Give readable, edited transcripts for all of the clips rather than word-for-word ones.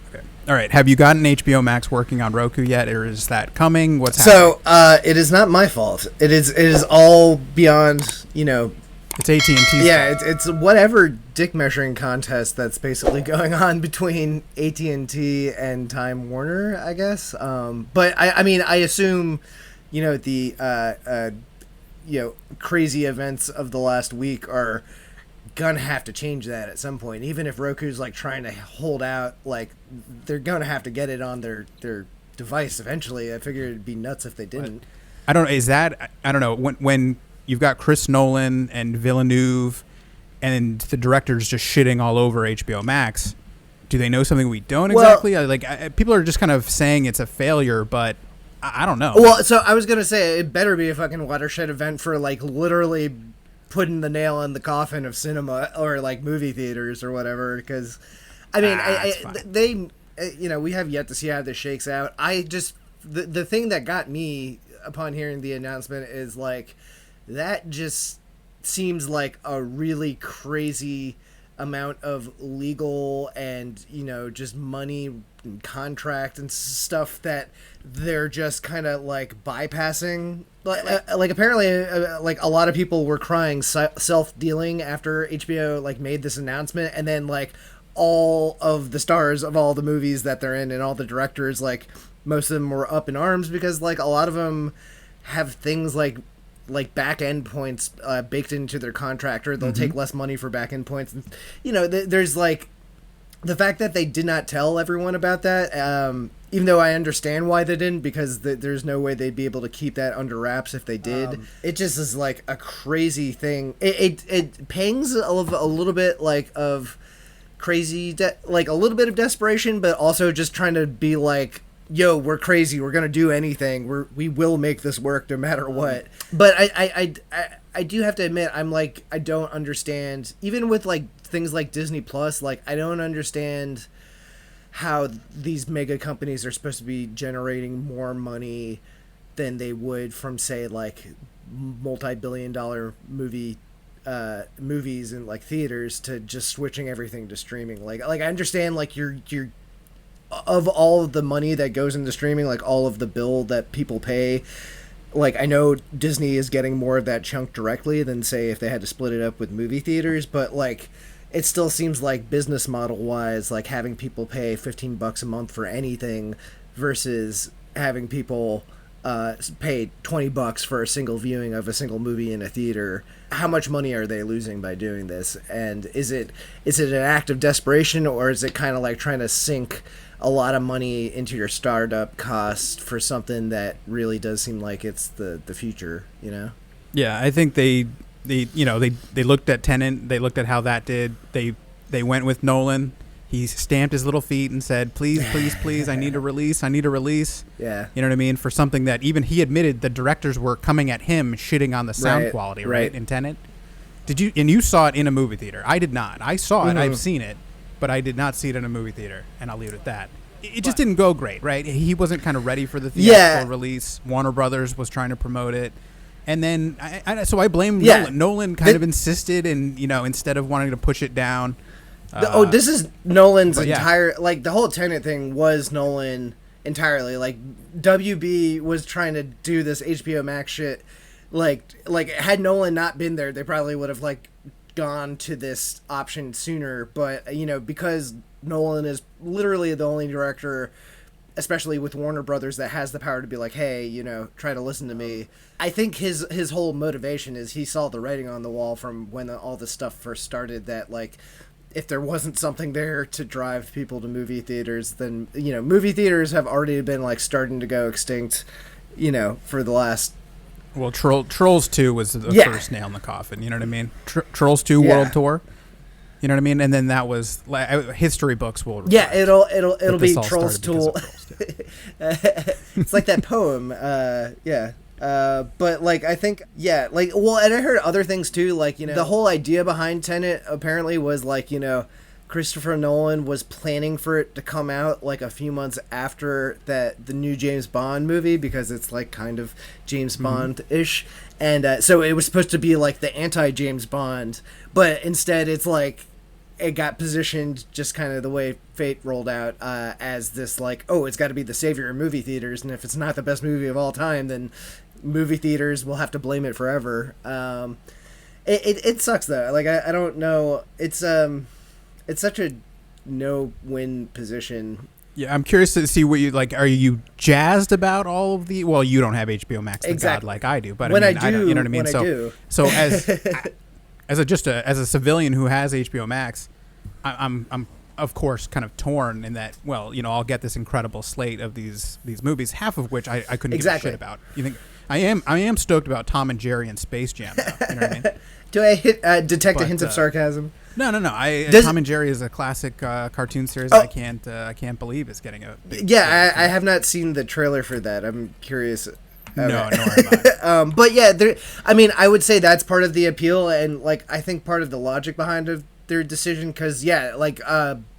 Okay. All right. Have you gotten HBO Max working on Roku yet, or is that coming? What's happening? So it is not my fault. It is all beyond, It's AT&T's Yeah, fault. it's whatever dick measuring contest that's basically going on between AT&T and Time Warner, I guess. But I mean, I assume, the crazy events of the last week are gonna have to change that at some point. Even if Roku's like trying to hold out, like they're gonna have to get it on their device eventually. I figured it'd be nuts if they didn't. I don't know. Is that, I don't know, when you've got Chris Nolan and Villeneuve and the directors just shitting all over HBO Max, do they know something we don't exactly? People are just kind of saying it's a failure, but I don't know. Well, so I was going to say it better be a fucking watershed event for like literally putting the nail in the coffin of cinema or like movie theaters or whatever, because I mean, we have yet to see how this shakes out. The thing that got me upon hearing the announcement is like, that just seems like a really crazy amount of legal and, just money and contract and stuff that they're just kind of like bypassing. Like apparently, like a lot of people were crying self-dealing after HBO like made this announcement, and then like all of the stars of all the movies that they're in and all the directors, like most of them were up in arms because like a lot of them have things like back end points baked into their contract, or they'll take less money for back end points. And, there's like the fact that they did not tell everyone about that, even though I understand why they didn't, because there's no way they'd be able to keep that under wraps if they did. It just is like a crazy thing. It pangs a little bit like of crazy, like a little bit of desperation, but also just trying to be like, yo, we're crazy, we're gonna do anything, we will make this work no matter what. But I do have to admit, I'm like, I don't understand, even with like things like Disney Plus, like I don't understand how these mega companies are supposed to be generating more money than they would from, say, like multi-billion-dollar movies in like theaters to just switching everything to streaming. Like I understand like you're of all of the money that goes into streaming, like all of the bill that people pay, like I know Disney is getting more of that chunk directly than, say, if they had to split it up with movie theaters, but like it still seems like business model wise, like having people pay $15 a month for anything versus having people pay $20 for a single viewing of a single movie in a theater. How much money are they losing by doing this? And is it an act of desperation, or is it kind of like trying to sink a lot of money into your startup cost for something that really does seem like it's the future, Yeah, I think they looked at Tenet, they looked at how that did. They went with Nolan. He stamped his little feet and said, please, please, please, I need a release. Yeah. You know what I mean? For something that even he admitted the directors were coming at him shitting on the sound quality, right? In Tenet. And you saw it in a movie theater. I did not. I saw it. I've seen it, but I did not see it in a movie theater, and I'll leave it at that. It just didn't go great, right? He wasn't kind of ready for the theatrical release. Warner Brothers was trying to promote it. And then, so I blame Nolan. Nolan kind of insisted, and instead of wanting to push it down. This is Nolan's entire, like the whole Tenet thing was Nolan entirely. Like WB was trying to do this HBO Max shit. Like had Nolan not been there, they probably would have like gone to this option sooner. But because Nolan is literally the only director, especially with Warner Brothers, that has the power to be like, hey, try to listen to me. I think his whole motivation is he saw the writing on the wall from when all this stuff first started, that like if there wasn't something there to drive people to movie theaters, then movie theaters have already been like starting to go extinct, for the last. Well, Trolls 2 was the first nail in the coffin. You know what I mean? Trolls 2 World Tour. You know what I mean? And then that was history books will. Reflect, it'll be Trolls 2. It's like that poem. But like I think and I heard other things too. Like the whole idea behind Tenet apparently was like Christopher Nolan was planning for it to come out like a few months after the new James Bond movie, because it's like kind of James Bond-ish. And so it was supposed to be like the anti-James Bond, but instead it's like it got positioned just kind of the way fate rolled out as this like, oh, it's got to be the savior of movie theaters, and if it's not the best movie of all time, then movie theaters will have to blame it forever. It sucks though. Like I don't know. It's such a no-win position. Yeah, I'm curious to see what you like. Are you jazzed about all of the? Well, you don't have HBO Max, thank God, like I do. But when I mean, I do, you know what I mean. So as a civilian who has HBO Max, I'm of course kind of torn in that. Well, you know, I'll get this incredible slate of these movies, half of which I couldn't give a shit about. You think I am stoked about Tom and Jerry and Space Jam, though. You know what I mean? Do I detect a hint of sarcasm? No. Tom and Jerry is a classic cartoon series. I can't believe it's getting a big I have not seen the trailer for that. I'm curious. No, nor am I. But yeah, I mean, I would say that's part of the appeal, and like I think part of the logic behind their decision, because like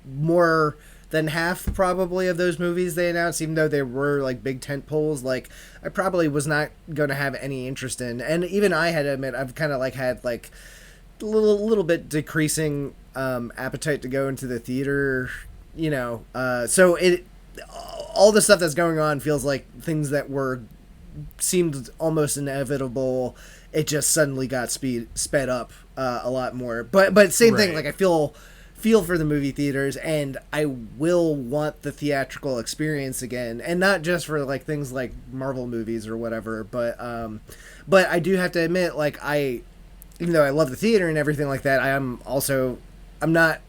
more than half probably of those movies they announced, even though they were like big tent poles, like I probably was not going to have any interest in, and even I had to admit I've kind of like had like a little bit decreasing appetite to go into the theater, you know. So all the stuff that's going on feels like things that seemed almost inevitable. It just suddenly got sped up a lot more. But same thing. Like I feel for the movie theaters, and I will want the theatrical experience again, and not just for like things like Marvel movies or whatever. But I do have to admit, like even though I love the theater and everything like that, I'm not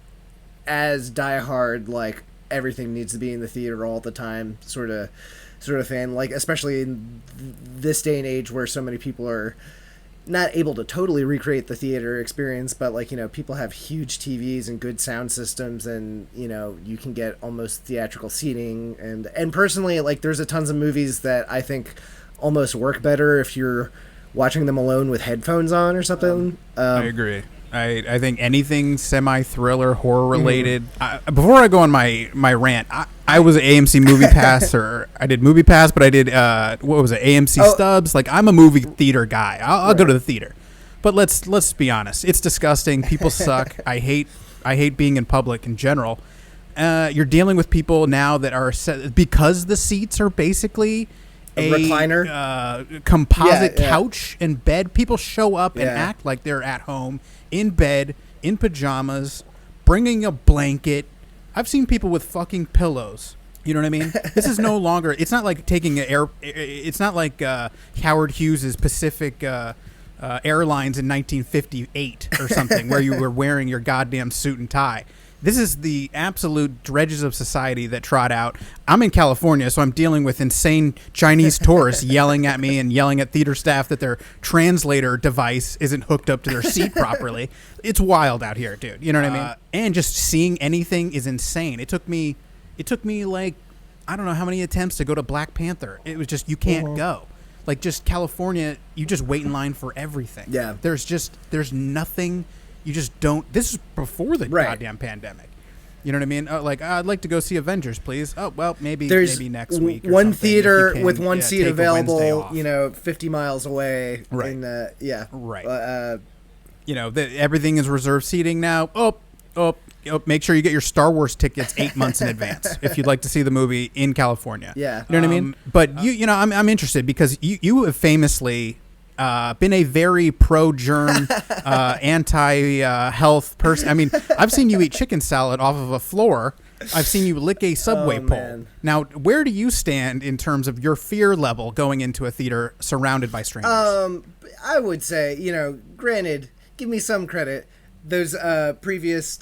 as diehard like everything needs to be in the theater all the time sort of fan, like especially in this day and age where so many people are not able to totally recreate the theater experience, but like, you know, people have huge TVs and good sound systems, and you know, you can get almost theatrical seating, and personally, like there's tons of movies that I think almost work better if you're watching them alone with headphones on or something. I agree. I think anything semi-thriller, horror-related... before I go on my rant, I was an AMC Movie Pass, or I did Movie Pass, but I did, AMC Stubs. Like, I'm a movie theater guy. I'll go to the theater. But let's be honest. It's disgusting. People suck. I hate being in public in general. You're dealing with people now that are... because the seats are basically... a recliner, composite couch and bed. People show up and act like they're at home, in bed, in pajamas, bringing a blanket. I've seen people with fucking pillows. You know what I mean? This is no longer. It's not like taking it's not like Howard Hughes' Pacific Airlines in 1958 or something, where you were wearing your goddamn suit and tie. This is the absolute dredges of society that trot out. I'm in California, so I'm dealing with insane Chinese tourists yelling at me and yelling at theater staff that their translator device isn't hooked up to their seat properly. It's wild out here, dude. You know what I mean? And just seeing anything is insane. It took me like, I don't know how many attempts to go to Black Panther. It was just, you can't go. Like, just California, you just wait in line for everything. Yeah. There's nothing... You just don't. This is before the goddamn pandemic. You know what I mean? I'd like to go see Avengers, please. Oh, well, maybe next week. Or one theater with one seat available, 50 miles away. Right. Right. Everything is reserved seating now. Oh, make sure you get your Star Wars tickets 8 months in advance if you'd like to see the movie in California. Yeah. You know what I mean? But I'm interested because you have famously been a very pro-germ, anti-health person. I mean, I've seen you eat chicken salad off of a floor. I've seen you lick a subway pole. Man. Now, where do you stand in terms of your fear level going into a theater surrounded by strangers? I would say, granted, give me some credit. Those previous...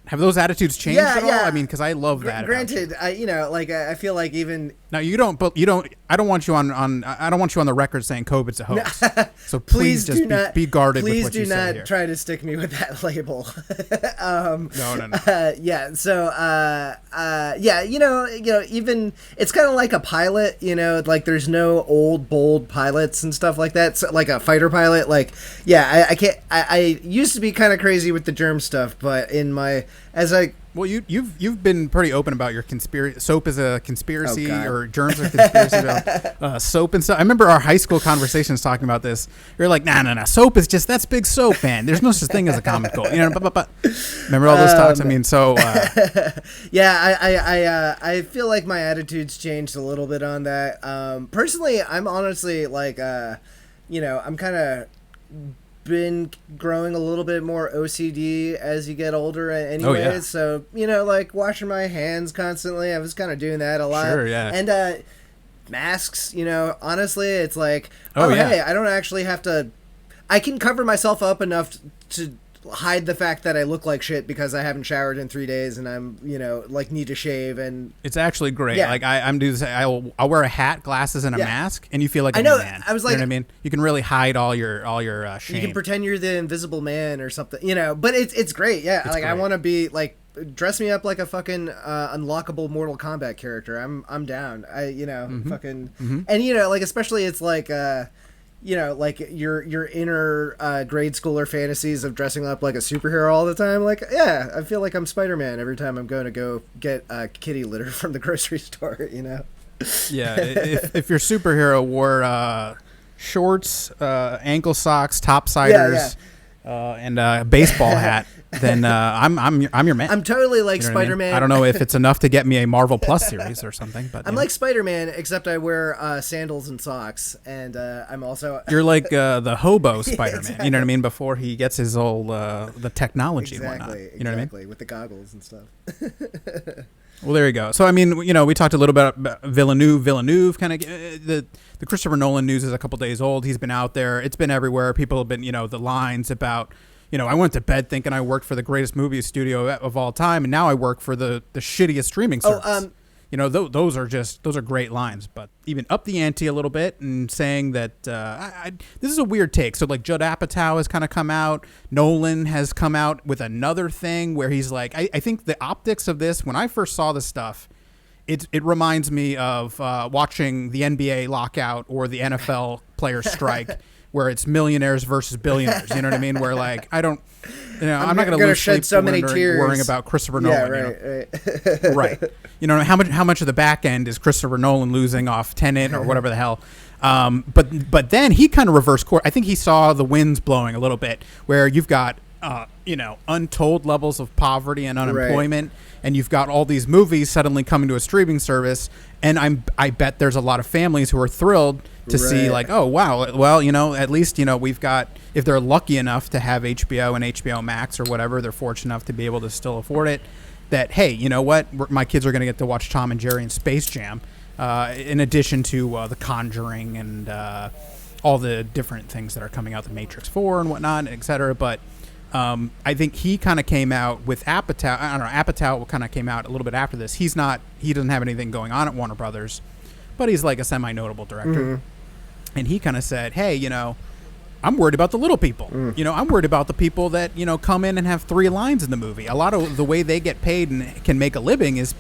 Have those attitudes changed at all? I mean, because I love that. Granted, I feel like even now you don't. But you don't. I don't want you on. I don't want you on the record saying COVID's a hoax. So please just be guarded with what you say here. Please do not try to stick me with that label. No. Yeah. So even it's kind of like a pilot. Like there's no old bold pilots and stuff like that. So, like a fighter pilot. Like I can't. I used to be kind of crazy with the germ stuff, but as I Well, you've been pretty open about your conspiracy. Soap is a conspiracy, or germs are conspiracy about soap and stuff. I remember our high school conversations talking about this. You're like, nah. Soap is just that's big soap, man. There's no such thing as a common cold. You know, remember all those talks? I mean, so yeah, I feel like my attitude's changed a little bit on that. Personally, I'm honestly like, I'm kind of been growing a little bit more OCD as you get older anyway. So, like washing my hands constantly. I was kind of doing that a lot. Sure, yeah. And masks, honestly, it's like, hey, I don't actually have to, I can cover myself up enough to hide the fact that I look like shit because I haven't showered in 3 days and I'm, need to shave. And it's actually great. Yeah. Like I'm doing this. I'll wear a hat, glasses, and a mask, and you feel like a new man. I was like, you know what I mean? You can really hide all your shame. You can pretend you're the Invisible Man or something, but it's great. Yeah. It's great. I want to be like, dress me up like a fucking unlockable Mortal Kombat character. I'm down. Fucking, and like, especially it's like, like your inner grade schooler fantasies of dressing up like a superhero all the time. Like, yeah, I feel like I'm Spider-Man every time I'm going to go get a kitty litter from the grocery store, Yeah, if your superhero wore shorts, ankle socks, topsiders, and a baseball hat, then I'm your man. I'm totally like Spider-Man. I don't know if it's enough to get me a Marvel Plus series or something, but I'm like Spider-Man, except I wear sandals and socks, and I'm also you're like the hobo Spider-Man. Exactly. You know what I mean? Before he gets his old the technology and whatnot. You know what I mean? With the goggles and stuff. Well, there you go. So I mean, we talked a little bit about Villeneuve kind of the Christopher Nolan news is a couple days old. He's been out there. It's been everywhere. People have been, the lines about, I went to bed thinking I worked for the greatest movie studio of all time, and now I work for the shittiest streaming service. Those are great lines, but even up the ante a little bit and saying that this is a weird take. So like Judd Apatow has kind of come out. Nolan has come out with another thing where he's like, I think the optics of this, when I first saw this stuff, it reminds me of watching the NBA lockout or the NFL players strike, where it's millionaires versus billionaires. You know what I mean? Where like I'm not going to lose shed sleep so many tears worrying about Christopher Nolan. Right. Right. How much of the back end is Christopher Nolan losing off Tenet or whatever the hell. But then he kind of reversed course. I think he saw the winds blowing a little bit, where you've got untold levels of poverty and unemployment, and you've got all these movies suddenly coming to a streaming service, and I bet there's a lot of families who are thrilled to see like, oh wow, well, at least we've got, if they're lucky enough to have HBO and HBO Max or whatever, they're fortunate enough to be able to still afford it, that hey, you know what, my kids are going to get to watch Tom and Jerry and Space Jam, in addition to The Conjuring and all the different things that are coming out, The Matrix 4 and whatnot, etc. But I think he kind of came out with Apatow. I don't know. Apatow kind of came out a little bit after this. He doesn't have anything going on at Warner Brothers, but he's like a semi-notable director. Mm-hmm. And he kind of said, hey, I'm worried about the little people. I'm worried about the people that, come in and have 3 lines in the movie. A lot of the way they get paid and can make a living is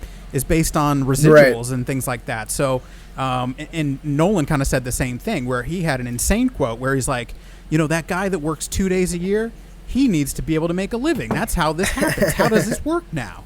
based on residuals and things like that. So, and Nolan kind of said the same thing, where he had an insane quote where he's like, that guy that works 2 days a year, he needs to be able to make a living. That's how this happens. How does this work now?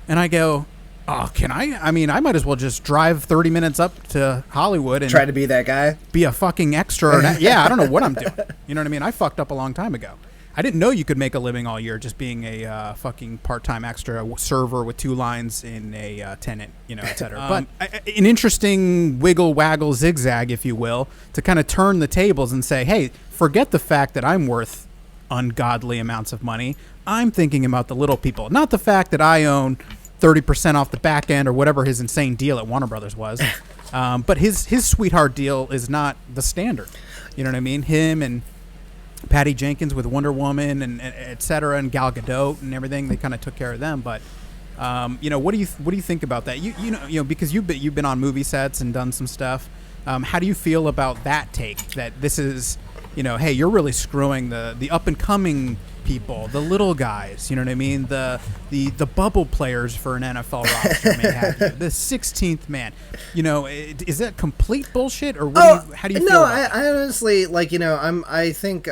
And I go, oh, can I? I mean, I might as well just drive 30 minutes up to Hollywood and try to be that guy. Be a fucking extra. Yeah, I don't know what I'm doing. You know what I mean? I fucked up a long time ago. I didn't know you could make a living all year just being a fucking part-time extra server with 2 lines in a tenant, et cetera. But an interesting wiggle, waggle, zigzag, if you will, to kind of turn the tables and say, hey, forget the fact that I'm worth ungodly amounts of money. I'm thinking about the little people, not the fact that I own 30% off the back end or whatever his insane deal at Warner Brothers was. But his sweetheart deal is not the standard. You know what I mean? Him and Patty Jenkins with Wonder Woman and et cetera, and Gal Gadot and everything, they kind of took care of them. But what do you think about that? You because you've been on movie sets and done some stuff. How do you feel about that take? That this is, hey, you're really screwing the up and coming people, the little guys, you know what I mean? The bubble players for an NFL roster may have you. The 16th man. Is that complete bullshit, or how do you feel about that? I honestly, I think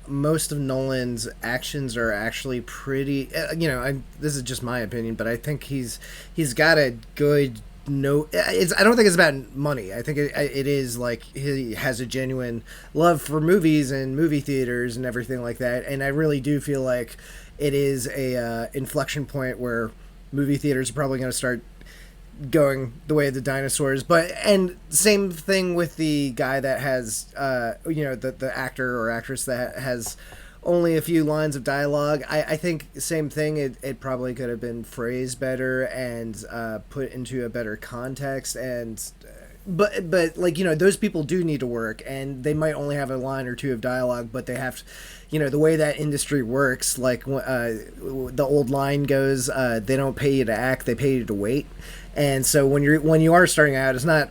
most of Nolan's actions are actually pretty. This is just my opinion, but I think he's got a good. No, I don't think it's about money. I think it is like he has a genuine love for movies and movie theaters and everything like that. And I really do feel like it is a inflection point where movie theaters are probably going to start going the way of the dinosaurs. And same thing with the guy that has the actor or actress that has only a few lines of dialogue. I think same thing. It probably could have been phrased better and put into a better context. And but those people do need to work, and they might only have a line or two of dialogue, but they have to, the way that industry works. Like the old line goes, they don't pay you to act, they pay you to wait. And so when you are starting out, it's not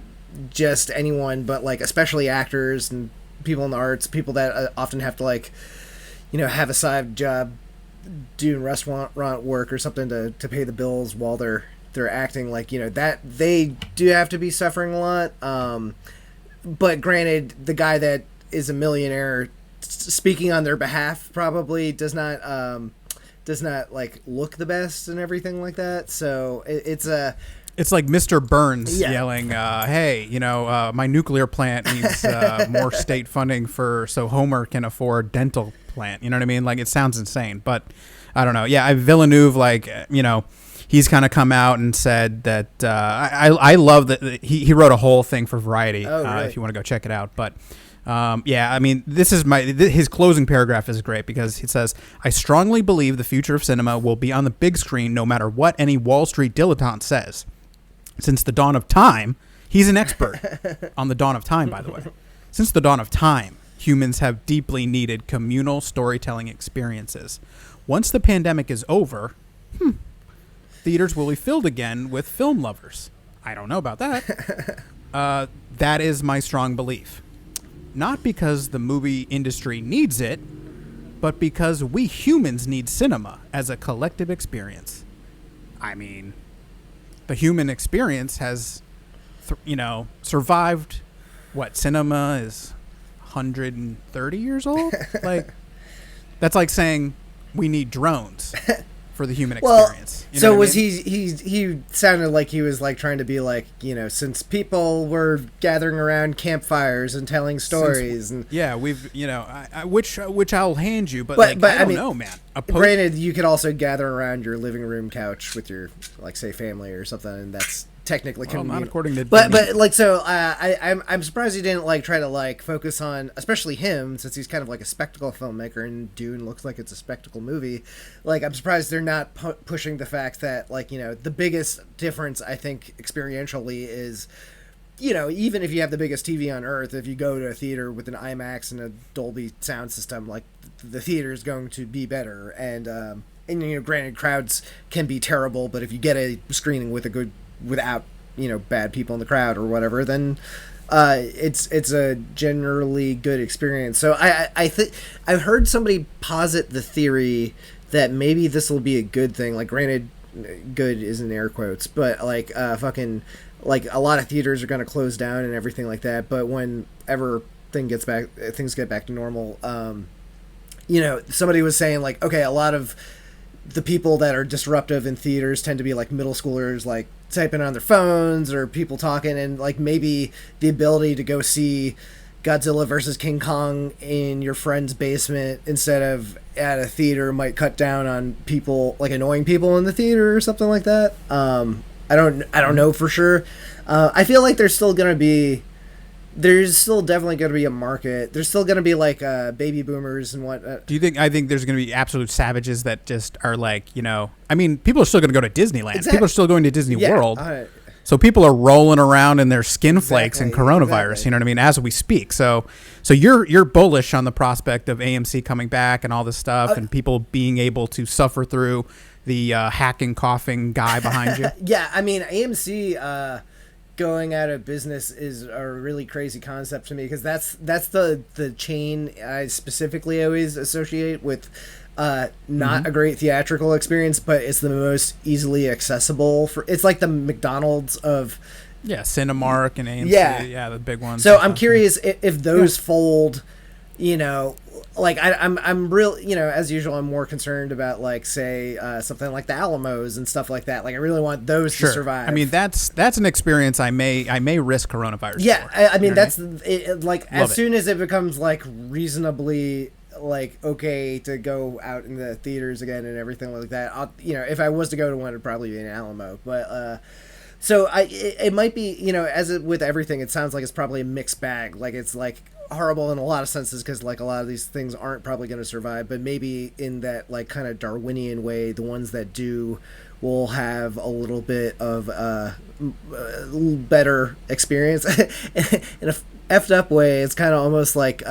just anyone, but like especially actors and people in the arts, people that often have to have a side job doing restaurant work or something to pay the bills while they're acting, that they do have to be suffering a lot. But granted, the guy that is a millionaire speaking on their behalf probably does not look the best and everything like that. So it's like Mr. Burns yelling, hey, my nuclear plant needs more state funding so Homer can afford dental plant. You know what I mean? Like, it sounds insane, but I don't know. Yeah, Villeneuve, he's kind of come out and said that I love that he wrote a whole thing for Variety. Right. If you want to go check it out. But this is his closing paragraph is great because he says, "I strongly believe the future of cinema will be on the big screen, no matter what any Wall Street dilettante says. Since the dawn of time," he's an expert on the dawn of time, by the way. "Since the dawn of time, humans have deeply needed communal storytelling experiences. Once the pandemic is over, theaters will be filled again with film lovers. I don't know about that. That is my strong belief. Not because the movie industry needs it, but because we humans need cinema as a collective experience." I mean, the human experience has, survived. What, cinema is 130 years old? That's like saying we need drones for the human experience. So was he sounded like he was trying to be since people were gathering around campfires and telling stories we've which I'll hand you, but I don't know, man. Granted, you could also gather around your living room couch with your say family or something, and that's technically not according to I'm surprised he didn't try to focus on, especially him, since he's kind of a spectacle filmmaker and Dune looks like it's a spectacle movie. I'm surprised they're not pushing the fact that the biggest difference I think experientially is even if you have the biggest TV on earth, if you go to a theater with an IMAX and a Dolby sound system, the theater is going to be better. And granted, crowds can be terrible, but if you get a screening without bad people in the crowd or whatever, then it's a generally good experience. So I think I've heard somebody posit the theory that maybe this will be a good thing. Granted, good is in air quotes, but a lot of theaters are going to close down and everything like that. But whenever things get back to normal, somebody was saying okay, a lot of the people that are disruptive in theaters tend to be middle schoolers, typing on their phones or people talking, and maybe the ability to go see Godzilla versus King Kong in your friend's basement instead of at a theater might cut down on people, annoying people in the theater or something like that. I don't know for sure. I feel like there's still definitely going to be a market. There's still going to be baby boomers and what. Do you think? I think there's going to be absolute savages that just are people are still going to go to Disneyland. Exactly. People are still going to Disney World. So people are rolling around in their skin flakes and coronavirus. Exactly. You know what I mean? As we speak. So you're bullish on the prospect of AMC coming back and all this stuff, and people being able to suffer through the hacking, coughing guy behind you. Yeah, I mean AMC. Going out of business is a really crazy concept to me, because that's the chain I specifically always associate with not a great theatrical experience, but it's the most easily accessible it's like the McDonald's of Cinemark and AMC, the big ones. So I'm curious if those fold, you know, like I'm real, you know, as usual, I'm more concerned about like, say, something like the Alamos and stuff like that. Like I really want those to survive. I mean, that's an experience I may risk coronavirus. Yeah, for, I mean that's like Love as soon as it becomes like reasonably like okay to go out in the theaters again and everything like that. You know, if I was to go to one, it'd probably be an Alamo, but. So it might be, you know, as with everything, it sounds like it's probably a mixed bag. Like it's like horrible in a lot of senses because like a lot of these things aren't probably going to survive, but maybe in that like kind of Darwinian way, the ones that do will have a little bit of a little better experience. In a effed up way, it's kind of almost like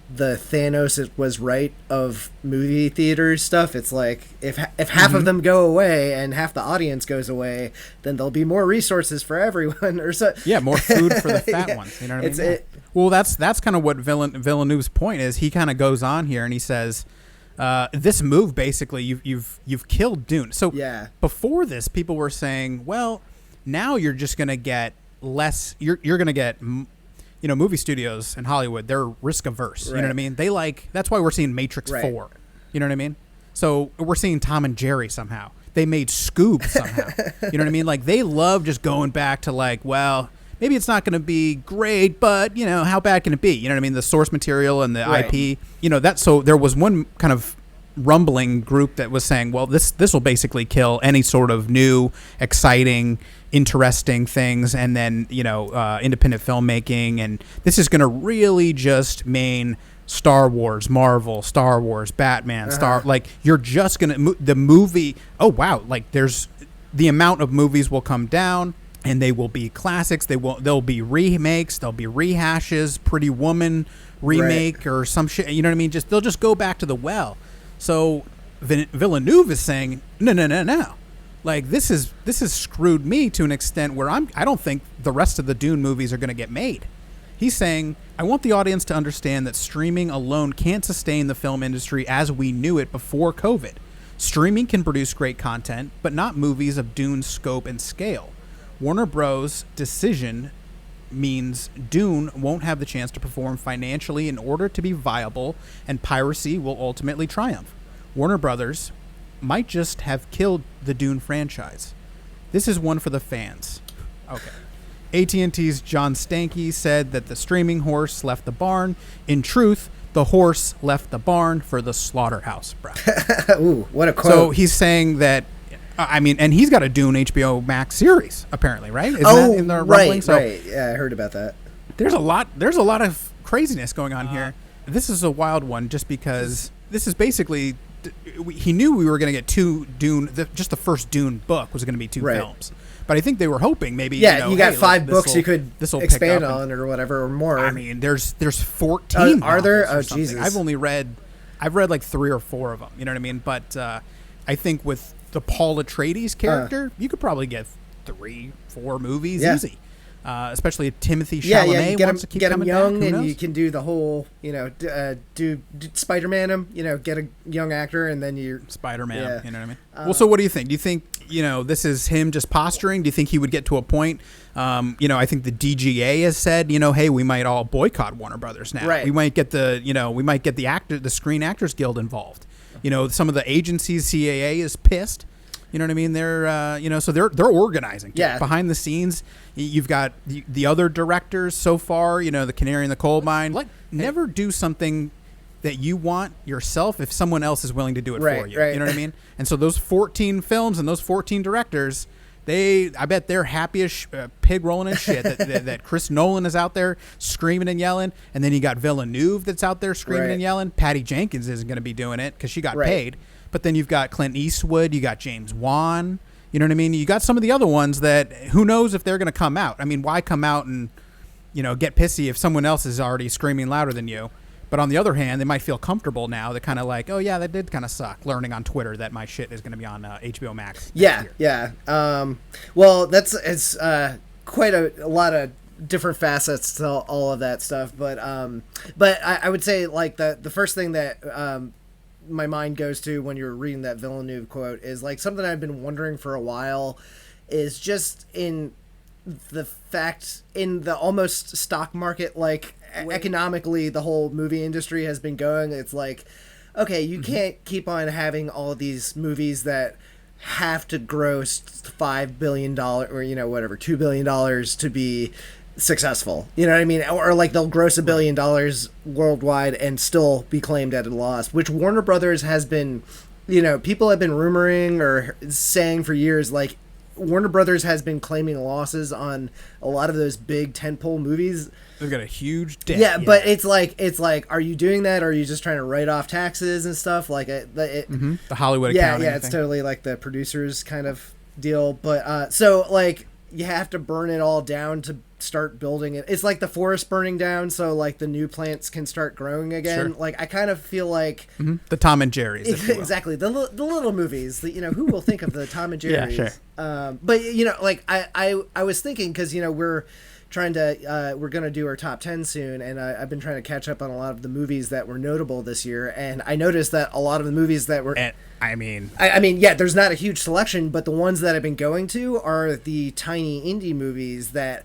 the Thanos was right of movie theater stuff. It's like if half of them go away and half the audience goes away, then there'll be more resources for everyone, or so. Yeah, more food for the fat ones. You know what I mean? Well, that's kind of what Villeneuve's point is. He kind of goes on here and he says, "This move basically you've killed Dune." So before this, people were saying, "Well, now you're just gonna get less. You're gonna get." You know, movie studios in Hollywood, they're risk averse. You know what I mean? That's why we're seeing Matrix 4. You know what I mean? So we're seeing Tom and Jerry somehow. They made Scoob somehow. You know what I mean? Like they love just going back to like, well, maybe it's not going to be great, but you know, how bad can it be? You know what I mean? The source material and the IP, you know, so there was one kind of rumbling group that was saying, well, this will basically kill any sort of new, exciting, interesting things, and then you know independent filmmaking, and this is going to really just mean Star Wars, Marvel, Star Wars, Batman, like you're just going to the movie. Oh wow, like there's the amount of movies will come down, and they will be classics. They'll be remakes, they'll be rehashes, Pretty Woman remake or some shit. You know what I mean? They'll just go back to the well. So Villeneuve is saying no. Like this has screwed me to an extent where I don't think the rest of the Dune movies are going to get made. He's saying, I want the audience to understand that streaming alone can't sustain the film industry as we knew it before COVID. Streaming can produce great content, but not movies of Dune's scope and scale. Warner Bros.' decision means Dune won't have the chance to perform financially in order to be viable, and piracy will ultimately triumph. Warner Brothers might just have killed the Dune franchise. This is one for the fans. Okay. AT&T's John Stankey said that the streaming horse left the barn. In truth, the horse left the barn for the slaughterhouse, bro. Ooh, what a quote. So he's saying that, I mean, and he's got a Dune HBO Max series, apparently, right? Isn't that in the rumbling? Right. Yeah, I heard about that. There's a lot of craziness going on here. This is a wild one just because this is basically... He knew we were going to get two Dune. Just the first Dune book was going to be two films, but I think they were hoping maybe. Yeah, you got 5 books you could expand on or whatever or more. I mean, there's 14. Are there? Oh Jesus! I've read like 3 or 4 of them. You know what I mean? But I think with the Paul Atreides character, you could probably get 3, 4 movies easy. Especially Timothy Chalamet wants to keep coming back. Get him young, and you can do the whole, you know, do Spider-Man him, you know, get a young actor, and then you're... Spider-Man, you know what I mean? Well, so what do you think? Do you think, you know, this is him just posturing? Do you think he would get to a point, you know, I think the DGA has said, you know, hey, we might all boycott Warner Brothers now. Right. We might get the Screen Actors Guild involved. You know, some of the agencies, CAA is pissed. You know what I mean? They're, you know, so they're organizing. Yeah. Behind the scenes, you've got the other directors so far, you know, the canary in the coal mine. Never do something that you want yourself if someone else is willing to do it for you. Right. You know what I mean? And so those 14 films and those 14 directors, I bet they're happy as pig rolling in shit that Chris Nolan is out there screaming and yelling. And then you got Villeneuve that's out there screaming and yelling. Patty Jenkins isn't going to be doing it because she got paid. But then you've got Clint Eastwood, you got James Wan, you know what I mean? You got some of the other ones that who knows if they're going to come out. I mean, why come out and, you know, get pissy if someone else is already screaming louder than you? But on the other hand, they might feel comfortable now. They're kind of like, oh, yeah, that did kind of suck, learning on Twitter that my shit is going to be on HBO Max. Yeah. Well, it's quite a lot of different facets to all of that stuff. But I would say, like, the first thing that my mind goes to when you're reading that Villeneuve quote is, like, something I've been wondering for a while is just in the fact, in the almost stock market, like, economically the whole movie industry has been going. It's like, okay, you can't keep on having all of these movies that have to gross $5 billion or, you know, whatever, $2 billion to be successful. You know what I mean? Or like they'll gross $1 billion worldwide and still be claimed at a loss, which Warner Brothers has been, you know, people have been rumoring or saying for years, like, Warner Brothers has been claiming losses on a lot of those big tentpole movies. They've got a huge debt. Yeah, but it's like, are you doing that, or are you just trying to write off taxes and stuff? Like the Hollywood accounting. Yeah, it's totally like the producers kind of deal. But so like you have to burn it all down to start building it. It's like the forest burning down, so like the new plants can start growing again. Sure. Like I kind of feel like the Tom and Jerry's, exactly the little movies. You know, who will think of the Tom and Jerry's? Yeah, sure. But you know, like I was thinking, because you know we're gonna do our top 10 soon, and I've been trying to catch up on a lot of the movies that were notable this year, and I noticed that a lot of the movies that were, I mean, yeah, there's not a huge selection, but the ones that I've been going to are the tiny indie movies that.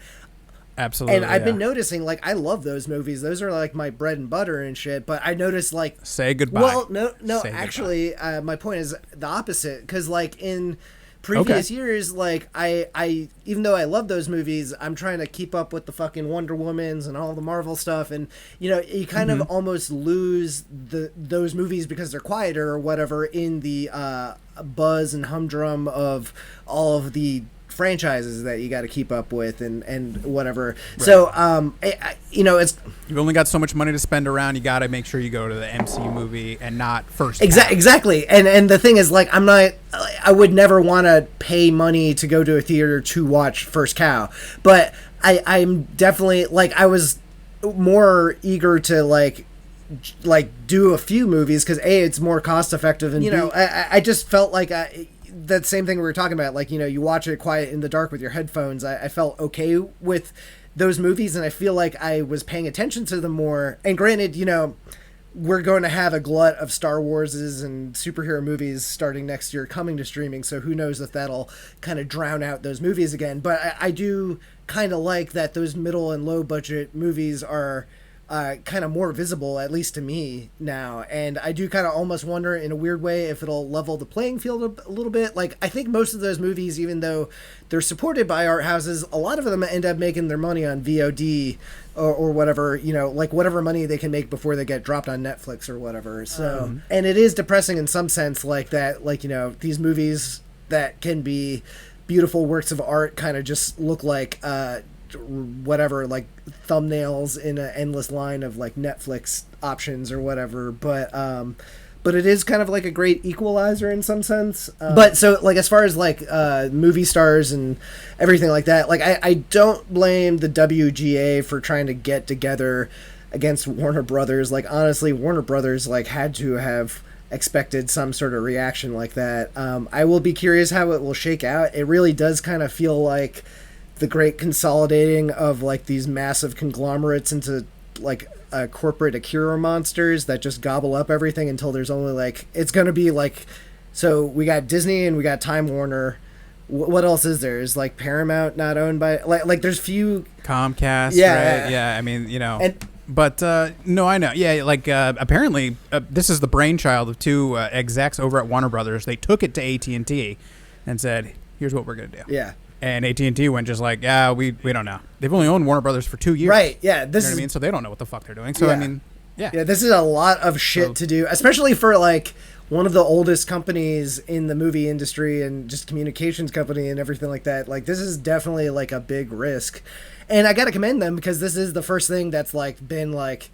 Absolutely. And I've been noticing, like, I love those movies. Those are like my bread and butter and shit. But I noticed, like, say goodbye. Well, no. Actually, my point is the opposite. Because, like, in previous years, like, I even though I love those movies, I'm trying to keep up with the fucking Wonder Womans and all the Marvel stuff. And you know, you kind of almost lose those movies because they're quieter or whatever in the buzz and humdrum of all of the franchises that you got to keep up with and whatever. Right. So you know, it's, you've only got so much money to spend around. You got to make sure you go to the MCU movie and not first. Exactly. And the thing is, like, I would never want to pay money to go to a theater to watch First Cow, but I'm definitely, like, I was more eager to like do a few movies because it's more cost effective, and you know, I just felt like that same thing we were talking about, like, you know, you watch it quiet in the dark with your headphones. I felt okay with those movies, and I feel like I was paying attention to them more. And granted, you know, we're going to have a glut of Star Warses and superhero movies starting next year coming to streaming, so who knows if that'll kind of drown out those movies again. But I do kind of like that those middle and low budget movies are kind of more visible, at least to me now. And I do kind of almost wonder in a weird way if it'll level the playing field a little bit. Like, I think most of those movies, even though they're supported by art houses, a lot of them end up making their money on VOD or whatever, you know, like whatever money they can make before they get dropped on Netflix or whatever. So, and it is depressing in some sense, like that, like, you know, these movies that can be beautiful works of art kind of just look like, whatever, like thumbnails in an endless line of like Netflix options or whatever, but it is kind of like a great equalizer in some sense. But so, like, as far as like movie stars and everything like that, like I don't blame the WGA for trying to get together against Warner Brothers. Like, honestly, Warner Brothers like had to have expected some sort of reaction like that. I will be curious how it will shake out. It really does kind of feel like the great consolidating of like these massive conglomerates into like corporate Akira monsters that just gobble up everything until there's only like, it's going to be like, so we got Disney and we got Time Warner. What else is there? Is like Paramount not owned by like there's few Comcast, right? Yeah, I mean, you know, but no, I know. Yeah, like apparently this is the brainchild of two execs over at Warner Brothers. They took it to AT&T and said, here's what we're going to do. Yeah. And AT&T went just like, yeah, we don't know. They've only owned Warner Brothers for 2 years. Right, yeah. This, you know what I mean? So they don't know what the fuck they're doing. So, yeah. I mean, yeah. Yeah, this is a lot of shit to do, especially for, like, one of the oldest companies in the movie industry and just communications company and everything like that. Like, this is definitely, like, a big risk. And I got to commend them because this is the first thing that's, like, been, like,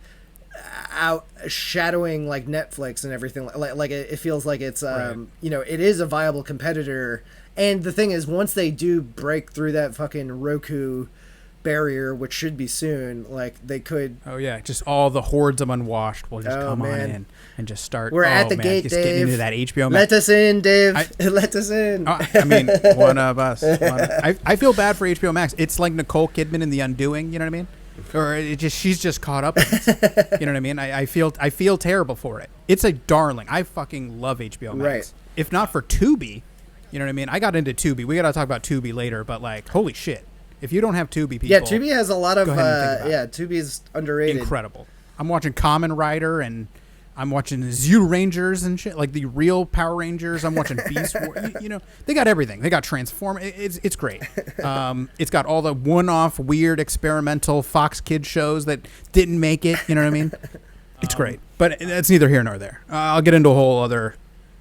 outshadowing, like, Netflix and everything. Like it feels like it's, you know, it is a viable competitor. And the thing is, once they do break through that fucking Roku barrier, which should be soon, like, they could... Oh, yeah. Just all the hordes of unwashed will just come on in and just start... We're at the gate, just Dave. Getting into that HBO Let Max. us in, Dave. Let us in. I mean, one of us. I feel bad for HBO Max. It's like Nicole Kidman in The Undoing, you know what I mean? Or she's just caught up in it. You know what I mean? I feel terrible for it. It's a darling. I fucking love HBO Max. Right. If not for Tubi... You know what I mean? I got into Tubi. We got to talk about Tubi later, but like, holy shit. If you don't have Tubi, people, yeah, Tubi has a lot of Tubi is underrated. Incredible. I'm watching Kamen Rider and I'm watching Zyu Rangers and shit, like the real Power Rangers. I'm watching Beast War. You know, they got everything. They got Transform. It's great. It's got all the one-off, weird, experimental Fox Kids shows that didn't make it. You know what I mean? It's great. But it's neither here nor there. I'll get into a whole other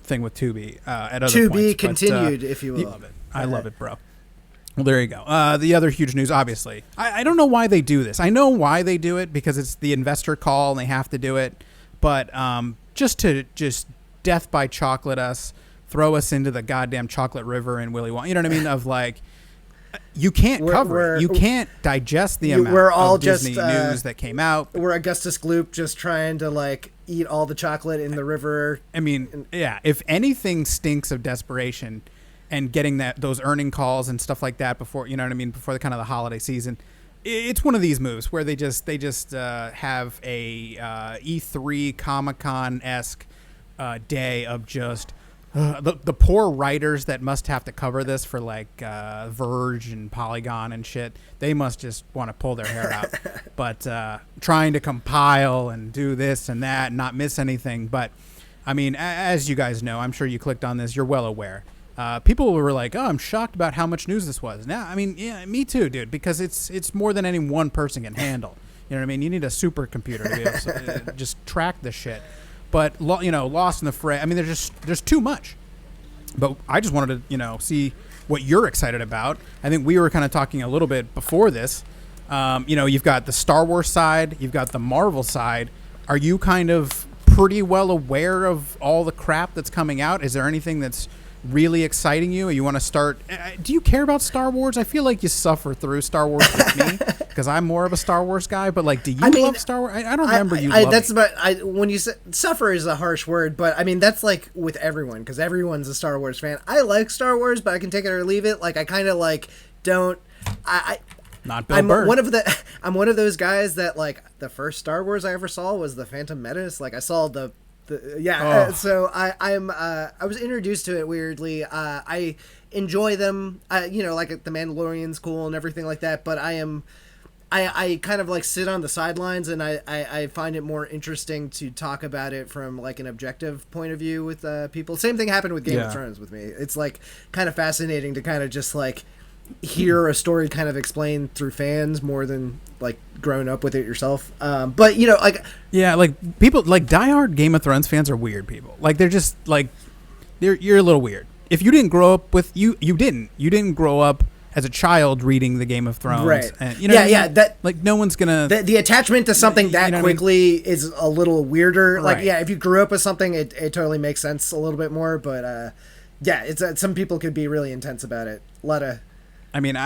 thing with Tubi at other To points. be continued, if you will. Love it. I love it, bro. Well, there you go. The other huge news, obviously. I don't know why they do this. I know why they do it, because it's the investor call and they have to do it. But just death by chocolate us, throw us into the goddamn chocolate river and Willy Wonka. You know what I mean? Of like, you can't cover it. You can't digest the amount of Disney news that came out. We're Augustus Gloop just trying to like eat all the chocolate in the river. I mean, yeah. If anything stinks of desperation and getting those earning calls and stuff like that before, you know what I mean, before the kind of the holiday season. It's one of these moves where they just have a E3 Comic-Con-esque day of just the poor writers that must have to cover this for like Verge and Polygon and shit. They must just want to pull their hair out, but trying to compile and do this and that and not miss anything. But I mean, as you guys know, I'm sure you clicked on this. You're well aware. People were like, "Oh, I'm shocked about how much news this was." Now, I mean, yeah, me too, dude, because it's more than any one person can handle. You know what I mean? You need a supercomputer to be able to just track the shit. But lost in the fray. I mean, there's too much. But I just wanted to see what you're excited about. I think we were kind of talking a little bit before this. You've got the Star Wars side, you've got the Marvel side. Are you kind of pretty well aware of all the crap that's coming out? Is there anything that's really exciting you? You want to start? Do you care about Star Wars? I feel like you suffer through Star Wars with me because I'm more of a Star Wars guy. But like, do you love Star Wars? I don't remember you. When you say suffer is a harsh word, but I mean that's like with everyone because everyone's a Star Wars fan. I like Star Wars, but I can take it or leave it. Like I kind of like don't. Not Bill Burr. I'm one of those guys that like the first Star Wars I ever saw was the Phantom Menace. Like I saw so I was introduced to it weirdly. I enjoy them, like the Mandalorian's cool and everything like that. But I kind of like sit on the sidelines and I find it more interesting to talk about it from like an objective point of view with people. Same thing happened with Game of Thrones with me. It's like kind of fascinating to kind of just like hear a story kind of explained through fans more than like growing up with it yourself. But like people like diehard Game of Thrones fans are weird people. Like they're just like you're a little weird. If you didn't grow up with you didn't grow up as a child reading the Game of Thrones, right? And, that like no one's gonna the attachment to something that quickly is a little weirder. Like right. If you grew up with something, it totally makes sense a little bit more. But it's some people could be really intense about it. A lot of. I mean,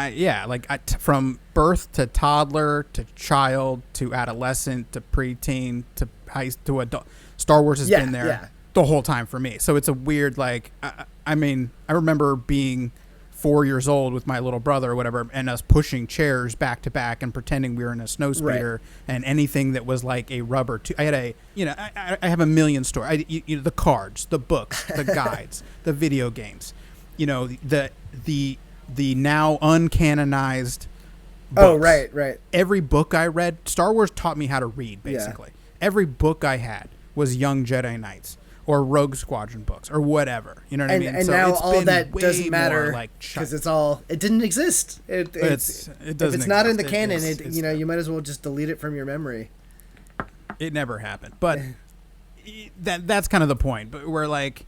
from birth to toddler to child to adolescent to preteen to adult, Star Wars has been there the whole time for me. So it's a weird I remember being 4 years old with my little brother or whatever, and us pushing chairs back to back and pretending we were in a snowspeeder, and anything that was like a rubber. I had I have a million stories. The cards, the books, the guides, the video games. The now uncanonized books. Oh, right. Every book I read, Star Wars taught me how to read, basically. Yeah. Every book I had was Young Jedi Knights or Rogue Squadron books or whatever. You know what I mean? And so now all that doesn't matter because it didn't exist. It doesn't if it's not in the canon, you might as well just delete it from your memory. It never happened. But that's kind of the point. But we're like...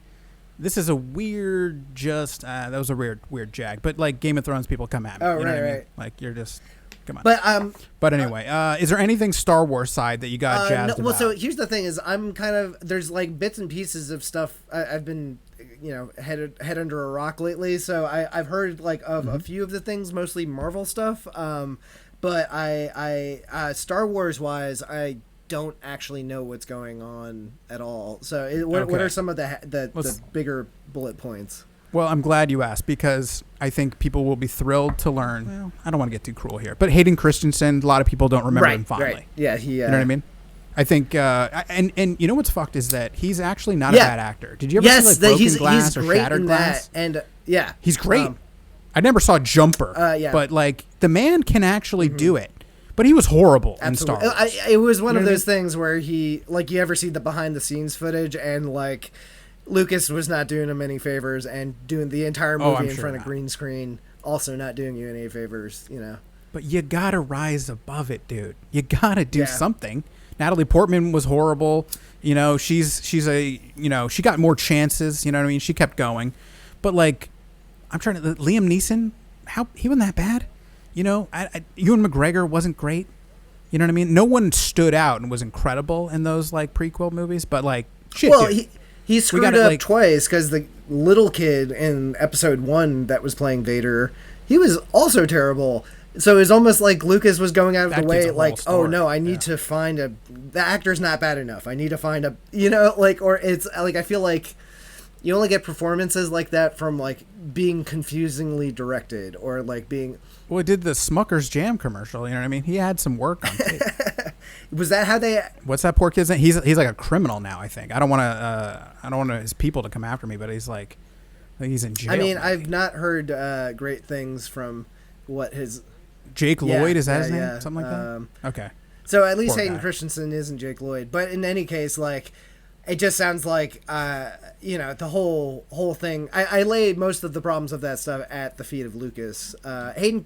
This is a weird, that was a weird jag. But like Game of Thrones people come at me. Oh, you know right. I mean? Like you're just, come on. But anyway, is there anything Star Wars side that you got jazzed about? Well, so here's the thing: is I'm kind of there's like bits and pieces of stuff I've been head under a rock lately. So I've heard like of a few of the things, mostly Marvel stuff. But I Star Wars wise, I don't actually know what's going on at all. So what are some of the bigger bullet points? Well, I'm glad you asked because I think people will be thrilled to learn. Well, I don't want to get too cruel here, but Hayden Christensen, a lot of people don't remember him fondly. Right. Yeah, you know what I mean? I think, and you know what's fucked is that he's actually not a bad actor. Did you ever see like Broken Glass or Shattered Glass? And he's great. I never saw Jumper. But like the man can actually do it. But he was horrible in Star Wars. It was one of those things where he, like, you ever see the behind the scenes footage, and like Lucas was not doing him any favors, and doing the entire movie in front of green screen, also not doing you any favors, you know. But you gotta rise above it, dude. You gotta do something. Natalie Portman was horrible. You know, she's a, you know, she got more chances. You know what I mean? She kept going. But like, I'm trying to, Liam Neeson, he wasn't that bad. You know, Ewan McGregor wasn't great. You know what I mean? No one stood out and was incredible in those like prequel movies. But like, shit, well, dude. He screwed up twice because the little kid in episode 1 that was playing Vader, he was also terrible. So it was almost like Lucas was going out of the way, like, oh no, I need to find the actor's not bad enough. I need to find you know, like, or it's like, I feel like you only get performances like that from like being confusingly directed or like being. Well, it did the Smucker's Jam commercial. You know what I mean? He had some work on tape. Was that how they? What's that poor kid's name? He's like a criminal now. I think I don't want his people to come after me, but he's like, I think he's in jail. I mean, I've not heard great things from what his. Jake Lloyd, is that his name? Something like that? Okay. So at least Hayden Christensen isn't Jake Lloyd. But in any case, like, it just sounds like, you know, the whole thing. I lay most of the problems of that stuff at the feet of Lucas. Hayden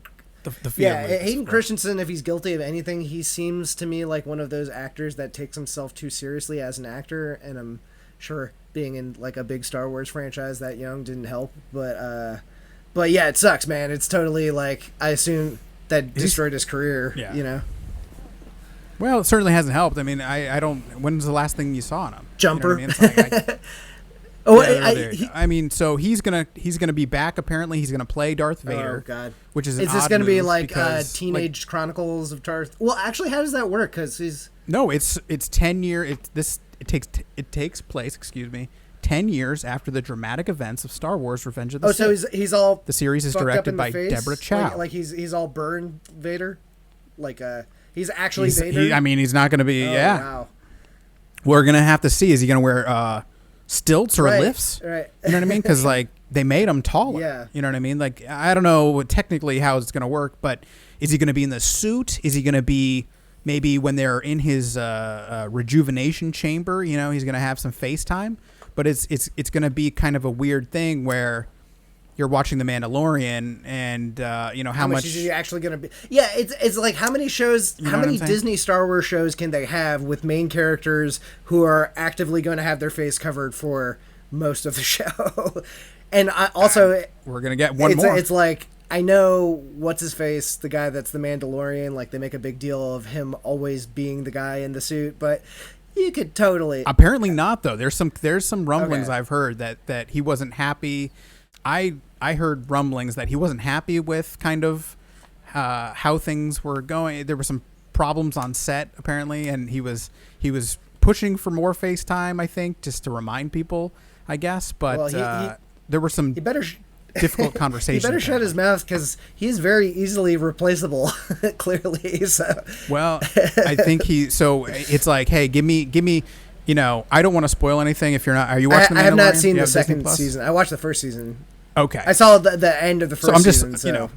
Christensen, if he's guilty of anything, he seems to me like one of those actors that takes himself too seriously as an actor. And I'm sure being in, like, a big Star Wars franchise that young didn't help. But yeah, it sucks, man. It's totally, like, I assume that destroyed his career, you know? Well, it certainly hasn't helped. I mean, I don't... When's the last thing you saw on him? Jumper. You know what I mean? It's like, I mean, so he's gonna be back, apparently. He's going to play Darth Vader. Oh, God. Which is Is this going to be like Teenage Chronicles of Darth? Well, actually, how does that work? Because he's... No, it's 10 year... It takes place, 10 years after the dramatic events of Star Wars: Revenge of the Sith. So he's all. The series is directed by Deborah Chow. Like he's all burned Vader, like he's actually Vader. He's not going to be. Wow. We're gonna have to see. Is he going to wear stilts or lifts? Right. You know what I mean? Because like they made him taller. Yeah. You know what I mean? Like I don't know technically how it's going to work, but is he going to be in the suit? Is he going to be maybe when they're in his rejuvenation chamber? You know, he's going to have some FaceTime. But it's going to be kind of a weird thing where you're watching The Mandalorian and, you know, how much is he actually going to be? Yeah, it's like how many shows, how many Disney Star Wars shows can they have with main characters who are actively going to have their face covered for most of the show? And we're going to get one more. It's like, I know what's his face, the guy that's the Mandalorian, like they make a big deal of him always being the guy in the suit, but... You could totally. Apparently not, though. There's some rumblings I've heard that he wasn't happy. I heard rumblings that he wasn't happy with kind of how things were going. There were some problems on set apparently, and he was pushing for more FaceTime. I think just to remind people, I guess. But there were some. Difficult conversation. He better shut his mouth because he's very easily replaceable, clearly. So. Well, I think so it's like, hey, give me. You know, I don't want to spoil anything. If you're not, are you watching? I have not seen the second season. I watched the first season. Okay. I saw the end of the first season. So, you know.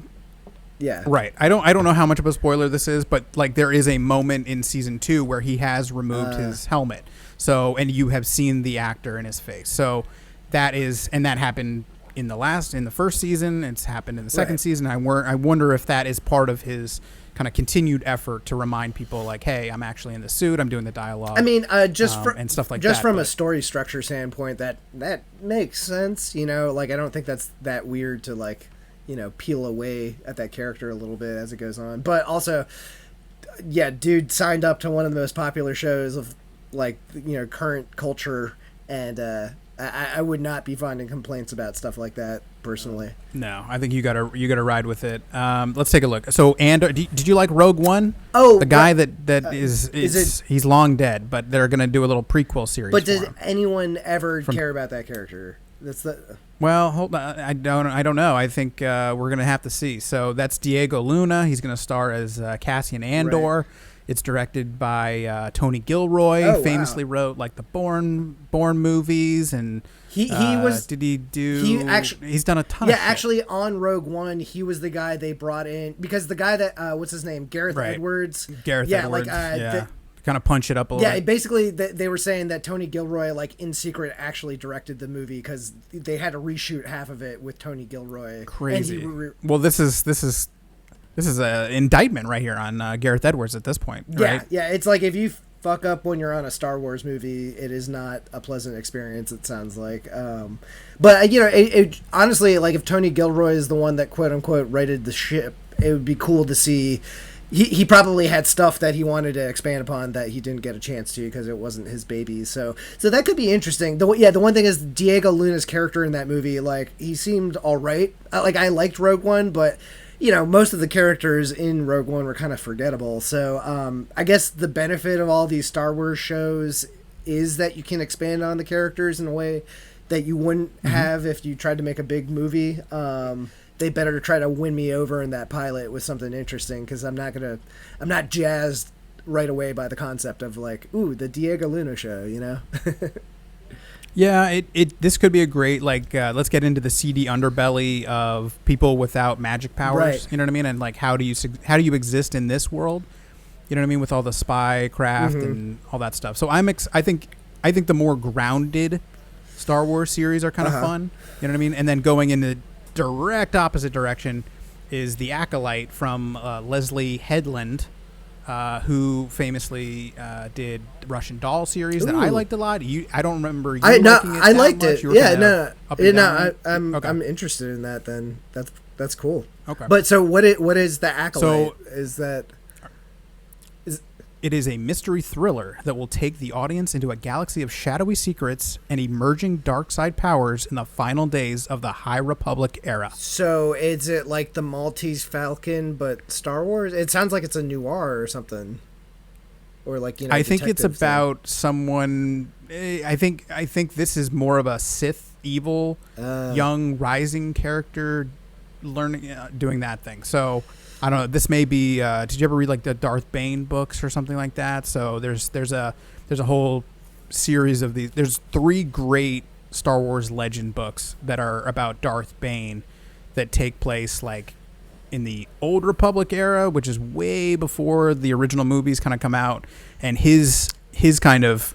Yeah. Right. I don't know how much of a spoiler this is, but like there is a moment in season 2 where he has removed his helmet. So, and you have seen the actor in his face. So that happened in the first season. It's happened in the second season. I wonder if that is part of his kind of continued effort to remind people like, hey, I'm actually in the suit. I'm doing the dialogue. I mean, and stuff like that. Just from a story structure standpoint, that makes sense. You know, like I don't think that's that weird to like, you know, peel away at that character a little bit as it goes on. But also, yeah, dude signed up to one of the most popular shows of like, you know, current culture, and I would not be finding complaints about stuff like that personally. No, I think you gotta ride with it. Let's take a look. So Andor, did you like Rogue One? Oh, the guy he's long dead, but they're gonna do a little prequel series. But did anyone ever care about that character? Well, hold on. I don't know. I think we're gonna have to see. So that's Diego Luna. He's gonna star as Cassian Andor. Right. It's directed by Tony Gilroy. Famously wrote like the Bourne movies, and he was. Did he do? He's done a ton. Yeah, of shit. Actually, on Rogue One, he was the guy they brought in because the guy that what's his name, Gareth Edwards. Edwards. Kind of punch it up a little. Yeah, basically they were saying that Tony Gilroy, like in secret, actually directed the movie because they had to reshoot half of it with Tony Gilroy. Crazy. Well, this is an indictment right here on Gareth Edwards at this point. Right? Yeah. It's like if you fuck up when you're on a Star Wars movie, it is not a pleasant experience. It sounds like, but it honestly, like if Tony Gilroy is the one that quote unquote righted the ship, it would be cool to see. He probably had stuff that he wanted to expand upon that he didn't get a chance to because it wasn't his baby. So that could be interesting. The one thing is Diego Luna's character in that movie, like he seemed all right. Like I liked Rogue One, but most of the characters in Rogue One were kind of forgettable. So I guess the benefit of all these Star Wars shows is that you can expand on the characters in a way that you wouldn't have if you tried to make a big movie. They better try to win me over in that pilot with something interesting because I'm not jazzed right away by the concept of like, ooh, the Diego Luna show, Yeah, this could be a great let's get into the seedy underbelly of people without magic powers. Right. You know what I mean? And like how do you exist in this world? You know what I mean, with all the spy craft and all that stuff. So I think the more grounded Star Wars series are kind of fun. You know what I mean? And then going in the direct opposite direction is the Acolyte from Leslye Headland, who famously did the Russian Doll series that I liked a lot. I don't remember you liking it. I liked it. Yeah, I'm interested in that. Then that's cool. Okay, but so what is the Acolyte? It is a mystery thriller that will take the audience into a galaxy of shadowy secrets and emerging dark side powers in the final days of the High Republic era. So is it like the Maltese Falcon but Star Wars? It sounds like it's a noir or something. Or like, I think it's about someone. I think this is more of a Sith evil young rising character learning doing that thing. So I don't know. This may be. Did you ever read like the Darth Bane books or something like that? So there's a whole series of these. There's 3 great Star Wars legend books that are about Darth Bane that take place like in the Old Republic era, which is way before the original movies kind of come out, and his kind of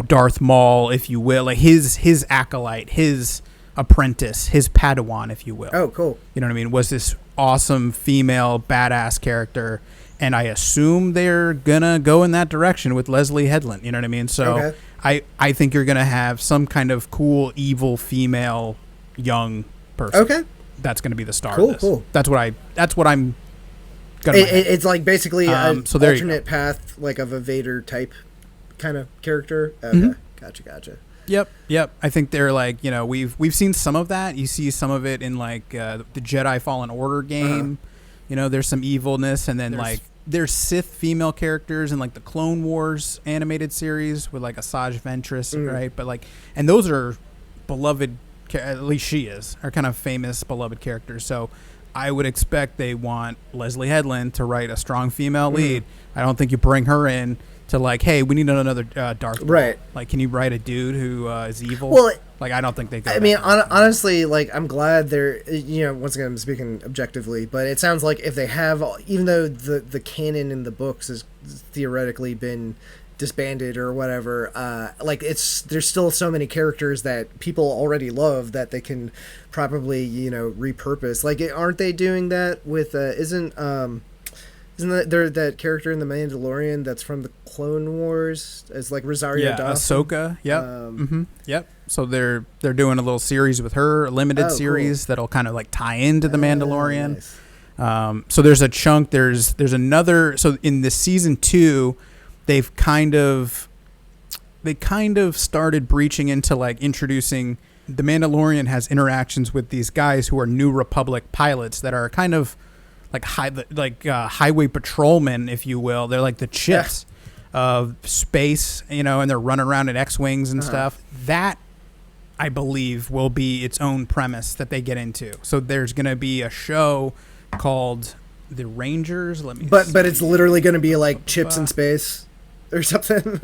Darth Maul, if you will, like his acolyte, his apprentice, his Padawan, if you will. Oh, cool. You know what I mean? Was this awesome female badass character, and I assume they're gonna go in that direction with Leslye Headland. You know what I mean? So I think you're gonna have some kind of cool evil female young person. Okay, that's gonna be the star. Cool, of this. Cool. That's what I'm. It's like basically an so alternate path, like of a Vader type kind of character. Okay, gotcha. Yep. I think they're like, we've seen some of that. You see some of it in like the Jedi Fallen Order game. There's some evilness, and then there's Sith female characters in like the Clone Wars animated series with like Asajj Ventress, right? But like, and those are beloved. At least she are kind of famous, beloved characters. So I would expect they want Leslye Headland to write a strong female lead. I don't think you bring her in to like, hey, we need another Darth Maul. Right. Like, can you write a dude who is evil? Well, like, I don't think they could. I mean, honestly, like, I'm glad they're, once again, I'm speaking objectively, but it sounds like if they have, even though the canon in the books has theoretically been disbanded or whatever, like, there's still so many characters that people already love that they can probably, repurpose. Like, aren't they doing that with, isn't there that character in The Mandalorian that's from the Clone Wars? It's like Rosario Dawson. Ahsoka. Yep. Yep. So they're doing a little series with her, a limited series that'll kind of like tie into The Mandalorian. Nice. So there's a chunk. There's another. So in the season 2, they kind of started breaching into like introducing. The Mandalorian has interactions with these guys who are New Republic pilots that are kind of like highway patrolmen, if you will. They're like the chips of space, and they're running around in X-wings and stuff. That, I believe, will be its own premise that they get into. So there's going to be a show called the Rangers. Let me. But it's literally going to be like Chips in Space or something.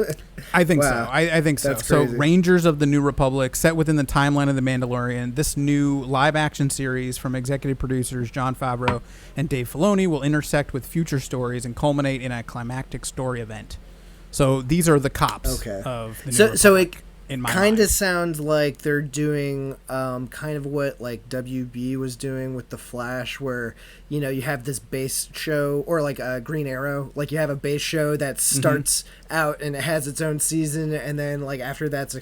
I think so. I think so. So Rangers of the New Republic, set within the timeline of The Mandalorian, this new live-action series from executive producers Jon Favreau and Dave Filoni will intersect with future stories and culminate in a climactic story event. So these are the cops of the New Republic. So it kind of sounds like they're doing kind of what like WB was doing with The Flash, where you know you have this base show, or like a Green Arrow, like you have a base show that starts out and it has its own season, and then like after that's a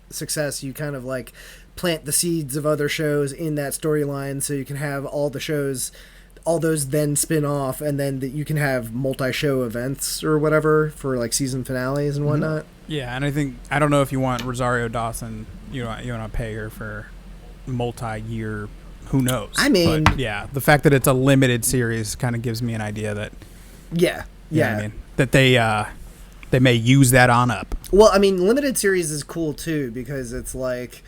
success, you kind of like plant the seeds of other shows in that storyline, so you can have all the shows, all those then spin off, and then you can have multi-show events or whatever for like season finales and whatnot. Yeah, and I don't know if you want Rosario Dawson, you want to pay her for multi-year, who knows? I mean, but yeah, the fact that it's a limited series kind of gives me an idea that that they may use that on up. Well, I mean, limited series is cool too, because it's like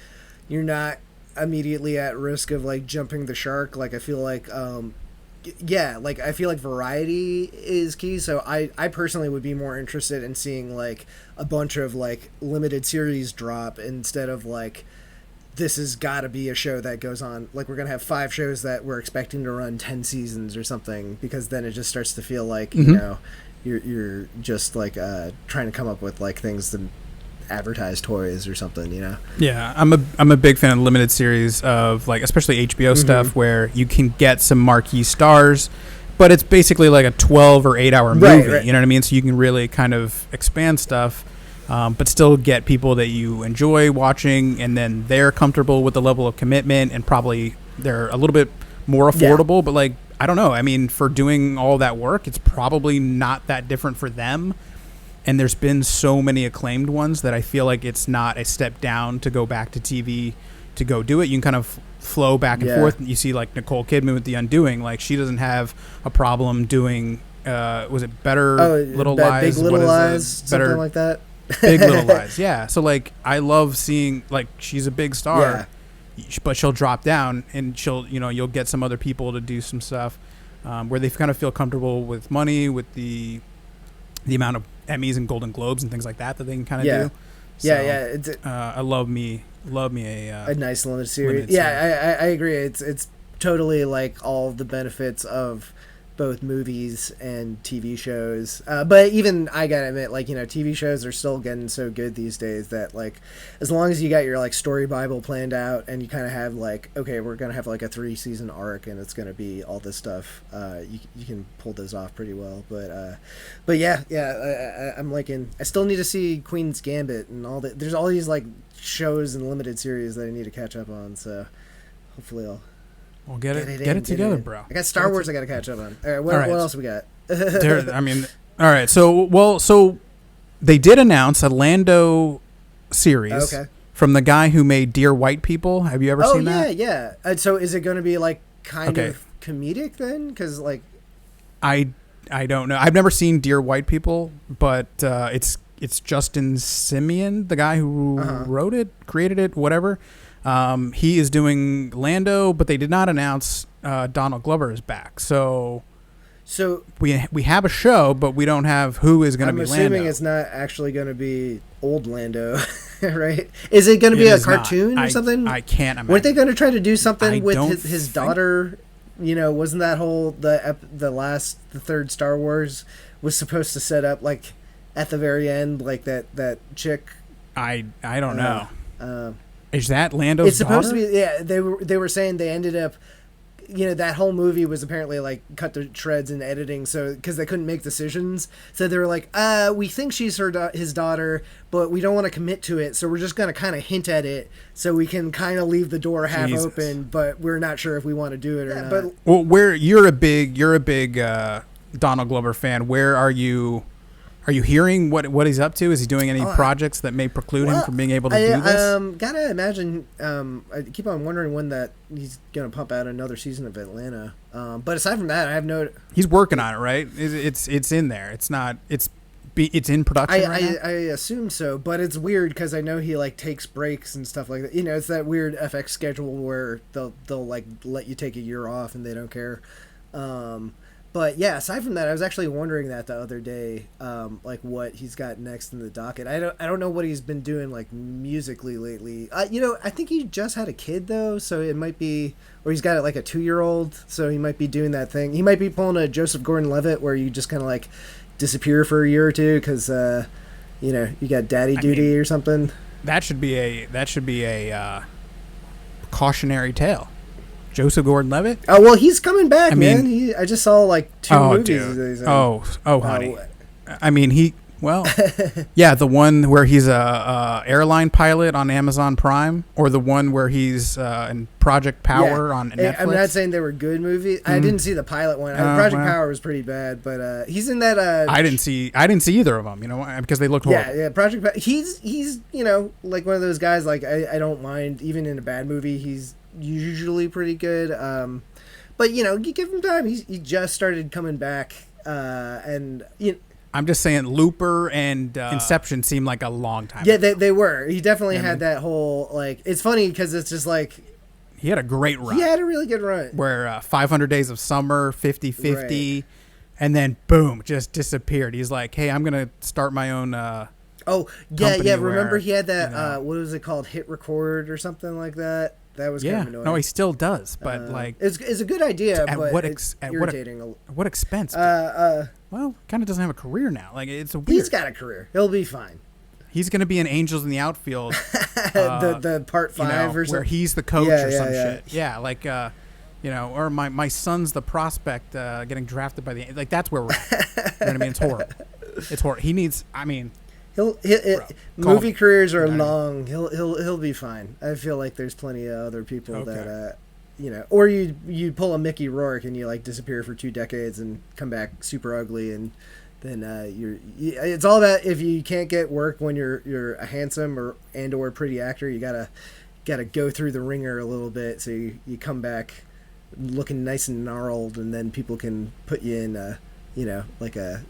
you're not immediately at risk of like jumping the shark. Like I feel like I feel like variety is key. So I personally would be more interested in seeing like a bunch of like limited series drop, instead of like, this has got to be a show that goes on. Like we're going to have 5 shows that we're expecting to run 10 seasons or something, because then it just starts to feel like, you know, you're just like trying to come up with like things to advertise toys or something, you know? Yeah, I'm a big fan of limited series of like, especially HBO stuff, where you can get some marquee stars, but it's basically like a 12 or 8 hour movie. Right. You know what I mean? So you can really kind of expand stuff, but still get people that you enjoy watching, and then they're comfortable with the level of commitment, and probably they're a little bit more affordable. But like, I don't know. I mean, for doing all that work, it's probably not that different for them. And there's been so many acclaimed ones that I feel like it's not a step down to go back to TV to go do it. You can kind of flow back and forth. You see like Nicole Kidman with The Undoing. Like she doesn't have a problem doing, was it Better Little Lies? Big Little Lies, something like that. Big Little Lies, yeah. So like I love seeing, like, she's a big star, but she'll drop down, and you'll get some other people to do some stuff where they kind of feel comfortable with money, with the amount of Emmys and Golden Globes and things like that they can kind of do. So, I love me a nice limited series. I agree. It's totally like all the benefits of both movies and TV shows. But even I gotta admit, like, you know, TV shows are still getting so good these days that, like, as long as you got your like story Bible planned out, and you kind of have like, okay, we're gonna have like a 3-season arc, and it's gonna be all this stuff, you can pull those off pretty well. But I'm liking. I still need to see Queen's Gambit and all that. There's all these like shows and limited series that I need to catch up on. So hopefully I'll. Well, get it together, bro. I got Star Wars I got to catch up on. All right, what else we got? All right. So they did announce a Lando series from the guy who made Dear White People. Have you ever seen that? Oh, yeah. So is it going to be like kind of comedic then? Because like, I don't know. I've never seen Dear White People, but it's Justin Simien, the guy who wrote it, created it, whatever. He is doing Lando, but they did not announce Donald Glover is back. So we have a show, but we don't have who is going to be Lando. I'm assuming it's not actually going to be old Lando, right? Is it going to be a cartoon or something? I can't imagine. Weren't they going to try to do something with his daughter? You know, wasn't that whole the third Star Wars was supposed to set up like at the very end, like that chick? I don't know. Is that Lando's It's supposed daughter? to be, yeah. They were saying they ended up, you know, that whole movie was apparently like cut to shreds in editing, so because they couldn't make decisions, so they were like, we think she's his daughter, but we don't want to commit to it, so we're just gonna kind of hint at it, so we can kind of leave the door half open, but we're not sure if we want to do it or not. But you're a big Donald Glover fan. Where are you? Are you hearing what he's up to? Is he doing any projects that may preclude him from being able to do this? Gotta imagine. I keep on wondering when that he's gonna pump out another season of Atlanta. But aside from that, I have no. He's working on it, right? It's in there. It's not. It's in production right now? I assume so, but it's weird because I know he like takes breaks and stuff like that. You know, it's that weird FX schedule where they'll like let you take a year off and they don't care. But yeah, aside from that, I was actually wondering that the other day, like what he's got next in the docket. I don't know what he's been doing like musically lately. I think he just had a kid though, so it might be, or he's got like a 2-year-old, so he might be doing that thing. He might be pulling a Joseph Gordon-Levitt where you just kind of like disappear for a year or two because you got daddy duty or something. That should be a cautionary tale. Joseph Gordon-Levitt? Oh, well, he's coming back, man. I just saw like 2 movies. Dude. Honey. I mean, the one where he's a airline pilot on Amazon Prime, or the one where he's in Project Power on Netflix. I'm not saying they were good movies. I didn't see the pilot one. Project Power was pretty bad, but he's in that. I didn't see either of them. Because they looked horrible. Yeah. Project Power. He's like one of those guys. Like I don't mind even in a bad movie. He's usually pretty good, but you give him time. He just started coming back, and I'm just saying Looper and Inception seemed like a long time ago. They were. He definitely had that whole like. It's funny because it's just like he had a great run. He had a really good run where 500 Days of Summer, 50-50, and then boom, just disappeared. He's like, hey, I'm gonna start my own. Remember he had that. What was it called? Hit Record or something like that. That was kind of annoying. No, he still does, but it's a good idea. But it's irritating. What expense? Well, kind of doesn't have a career now. Like it's weird. He's got a career. He'll be fine. He's going to be in Angels in the Outfield. the part 5 or something, where he's the coach or some shit. Yeah, like or my son's the prospect getting drafted by the like that's where we're at. You know what I mean? It's horrible. It's horrible. He needs. I mean. Movie careers are long. He'll be fine. I feel like there's plenty of other people that or you pull a Mickey Rourke and you like disappear for 2 decades and come back super ugly, and then it's all that if you can't get work when you're a handsome or pretty actor, you gotta go through the ringer a little bit, so you come back looking nice and gnarled, and then people can put you in like a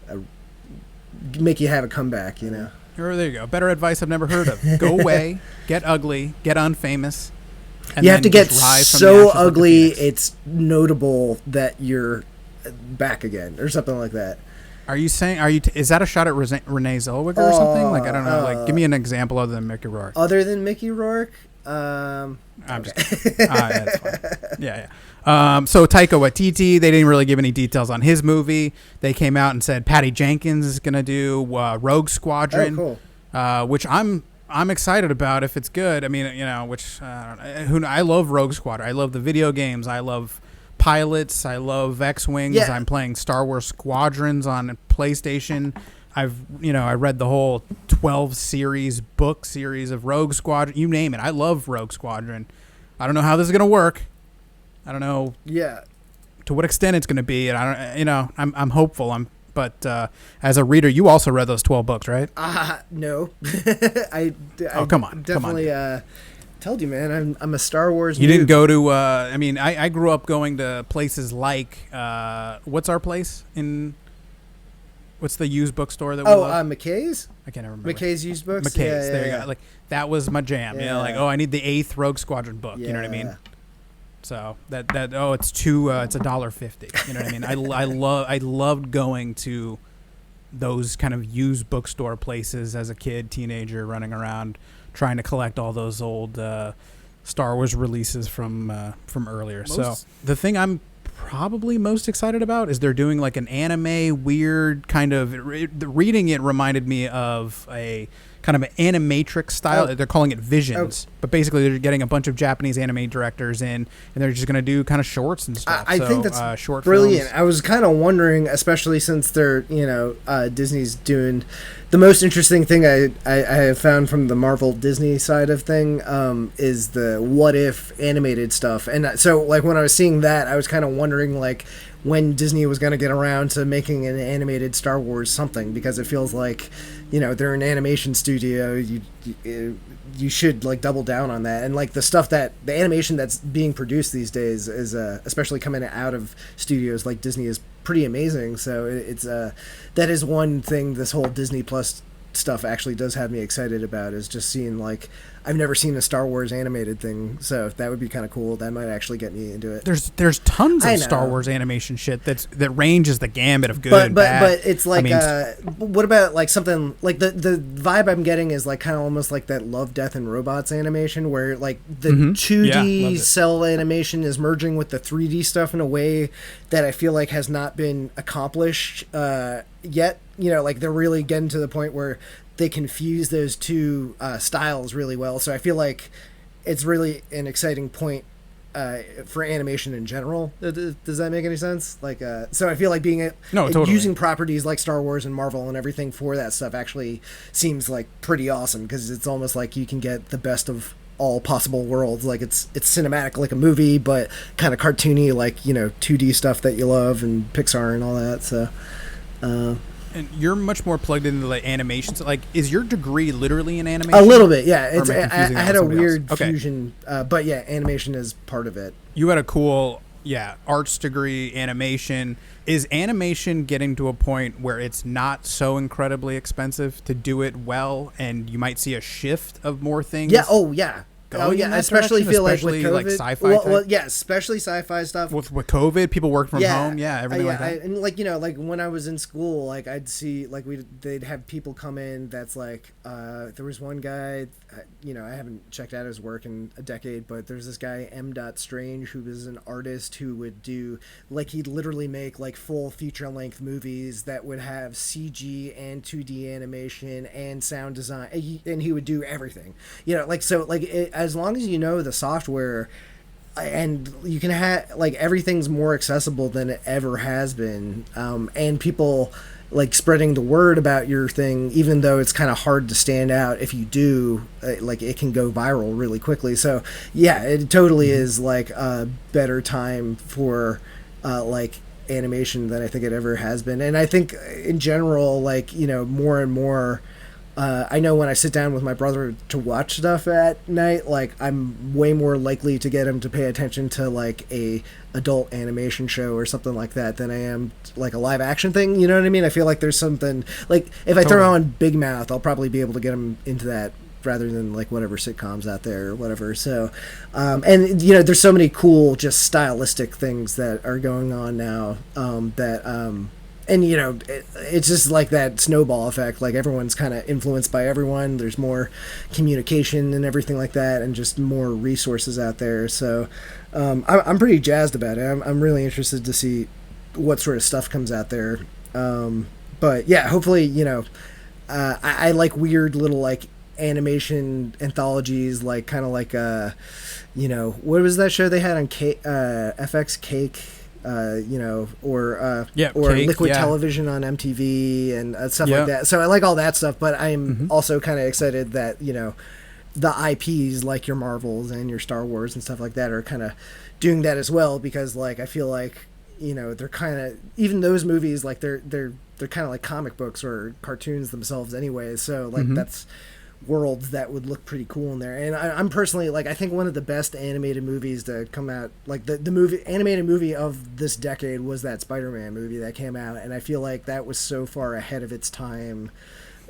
make you have a comeback, Oh, there you go. Better advice I've never heard of. Go away, get ugly, get unfamous. And you have to get so ugly it's notable that you're back again, or something like that. Are you saying? Is that a shot at Renee Zellweger or something? Like I don't know. Like give me an example other than Mickey Rourke. Other than Mickey Rourke, I'm just kidding. That's fine. Yeah. So Taika Waititi, they didn't really give any details on his movie. They came out and said Patty Jenkins is going to do Rogue Squadron, which I'm excited about if it's good. I mean, I love Rogue Squadron. I love the video games. I love pilots. I love X-Wings. Yeah. I'm playing Star Wars Squadrons on PlayStation. I read the whole 12 book series of Rogue Squadron. You name it. I love Rogue Squadron. I don't know how this is going to work. I don't know. Yeah. To what extent it's going to be, and I don't. I'm hopeful. But as a reader, you also read those 12 books, right? No. Come on. Definitely. Told you, man. I'm a Star Wars. You didn't go to. I grew up going to places like. What's our place in? What's the used bookstore that we love? McKay's? I can't remember. McKay's used books? McKay's, there you go. Like, that was my jam. Yeah. I need the 8th Rogue Squadron book. Yeah. You know what I mean? So it's $1.50. You know what I mean? I loved going to those kind of used bookstore places as a kid, teenager, running around trying to collect all those old Star Wars releases from earlier. So the thing I'm probably most excited about is they're doing like an anime weird kind of reading it reminded me of a kind of an animatrix style. They're calling it Visions, but basically they're getting a bunch of Japanese anime directors in, and they're just going to do kind of shorts and stuff. I think that's short brilliant. films. I was kind of wondering, especially since they're Disney's doing the most interesting thing I have found from the Marvel Disney side of thing is the what if animated stuff, and so like when I was seeing that, I was kind of wondering like when Disney was going to get around to making an animated Star Wars something, because it feels like they're an animation studio. You should like double down on that, and like the animation that's being produced these days is especially coming out of studios like Disney is pretty amazing. So it's that is one thing this whole Disney Plus stuff actually does have me excited about, is just seeing like I've never seen a Star Wars animated thing, so that would be kind of cool. That might actually get me into it. There's tons of Star Wars animation shit that ranges the gambit of good and bad. But it's like, what about like something like the vibe I'm getting is like kind of almost like that Love, Death, and Robots animation where like the 2D cell animation is merging with the 3D stuff in a way that I feel like has not been accomplished yet. You know, like they're really getting to the point where they can fuse those two styles really well. So I feel like it's really an exciting point for animation in general. Does that make any sense? Like, so I feel like using properties like Star Wars and Marvel and everything for that stuff actually seems like pretty awesome, because it's almost like you can get the best of all possible worlds. Like it's cinematic like a movie, but kind of cartoony, like, you know, 2D stuff that you love and Pixar and all that. So and you're much more plugged into the animations. Like, is your degree literally in animation? A little bit, yeah. I had a weird fusion, but yeah, animation is part of it. You had a cool, arts degree, animation. Is animation getting to a point where it's not so incredibly expensive to do it well, and you might see a shift of more things? Yeah. Oh, yeah. Especially feel like with COVID. Like sci-fi especially sci-fi stuff. With COVID, people work from home, everything like that. And like, you know, like when I was in school, like I'd see, like they'd have people come in that's like, there was one guy, you know, I haven't checked out his work in a decade, but there's this guy, M. Strange, who was an artist who would do, like, he'd literally make like full feature-length movies that would have CG and 2D animation and sound design, and he would do everything. You know, like, so, like, as long as you know the software, and you can have, like, everything's more accessible than it ever has been, and people like spreading the word about your thing, even though it's kind of hard to stand out. If you do, like, it can go viral really quickly. So yeah, it totally is like a better time for like animation than I think it ever has been. And I think in general, like, you know, more and more, I know when I sit down with my brother to watch stuff at night, like, I'm way more likely to get him to pay attention to like a adult animation show or something like that than I am like a live action thing. You know what I mean? I feel like there's something, like, if I throw on Big Mouth, I'll probably be able to get him into that rather than like whatever sitcoms out there or whatever. So, and you know, there's so many cool, just stylistic things that are going on now, and, you know, it's just like that snowball effect. Like, everyone's kind of influenced by everyone. There's more communication and everything like that, and just more resources out there. So I'm pretty jazzed about it. I'm really interested to see what sort of stuff comes out there. But, yeah, hopefully, you know, I like weird little, like, animation anthologies, like, kind of like, you know, what was that show they had on FX, Cake? You know, or Cake, Liquid Television on MTV and stuff like that. So I like all that stuff, but I'm also kind of excited that, you know, the IPs like your Marvels and your Star Wars and stuff like that are kind of doing that as well, because, like, I feel like, you know, they're kind of, even those movies, like, they're kind of like comic books or cartoons themselves anyway. So, like, that's worlds that would look pretty cool in there. And I'm personally, like, I think one of the best animated movies to come out, like the animated movie of this decade, was that Spider-Man movie that came out, and I feel like that was so far ahead of its time.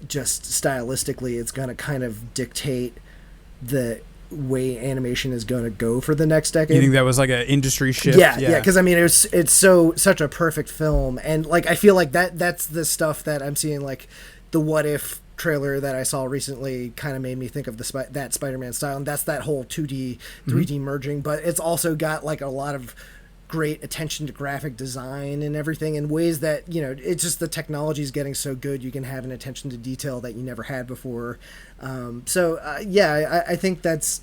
Just stylistically, it's going to kind of dictate the way animation is going to go for the next decade. You think that was like an industry shift? Yeah, because I mean, it's such a perfect film, and like, I feel like that's the stuff that I'm seeing, like the What If trailer that I saw recently kind of made me think of that Spider-Man style, and that's that whole 2D 3D merging, but it's also got like a lot of great attention to graphic design and everything in ways that, you know, it's just the technology is getting so good, you can have an attention to detail that you never had before. I think that's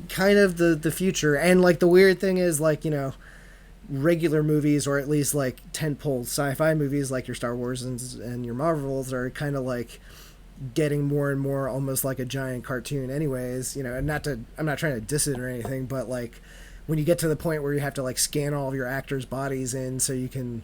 kind of the future. And like, the weird thing is, like, you know, regular movies, or at least like tentpole sci-fi movies like your Star Wars and your Marvels, are kind of like getting more and more almost like a giant cartoon anyways, you know. And I'm not trying to diss it or anything, but like, when you get to the point where you have to like scan all of your actors' bodies in so you can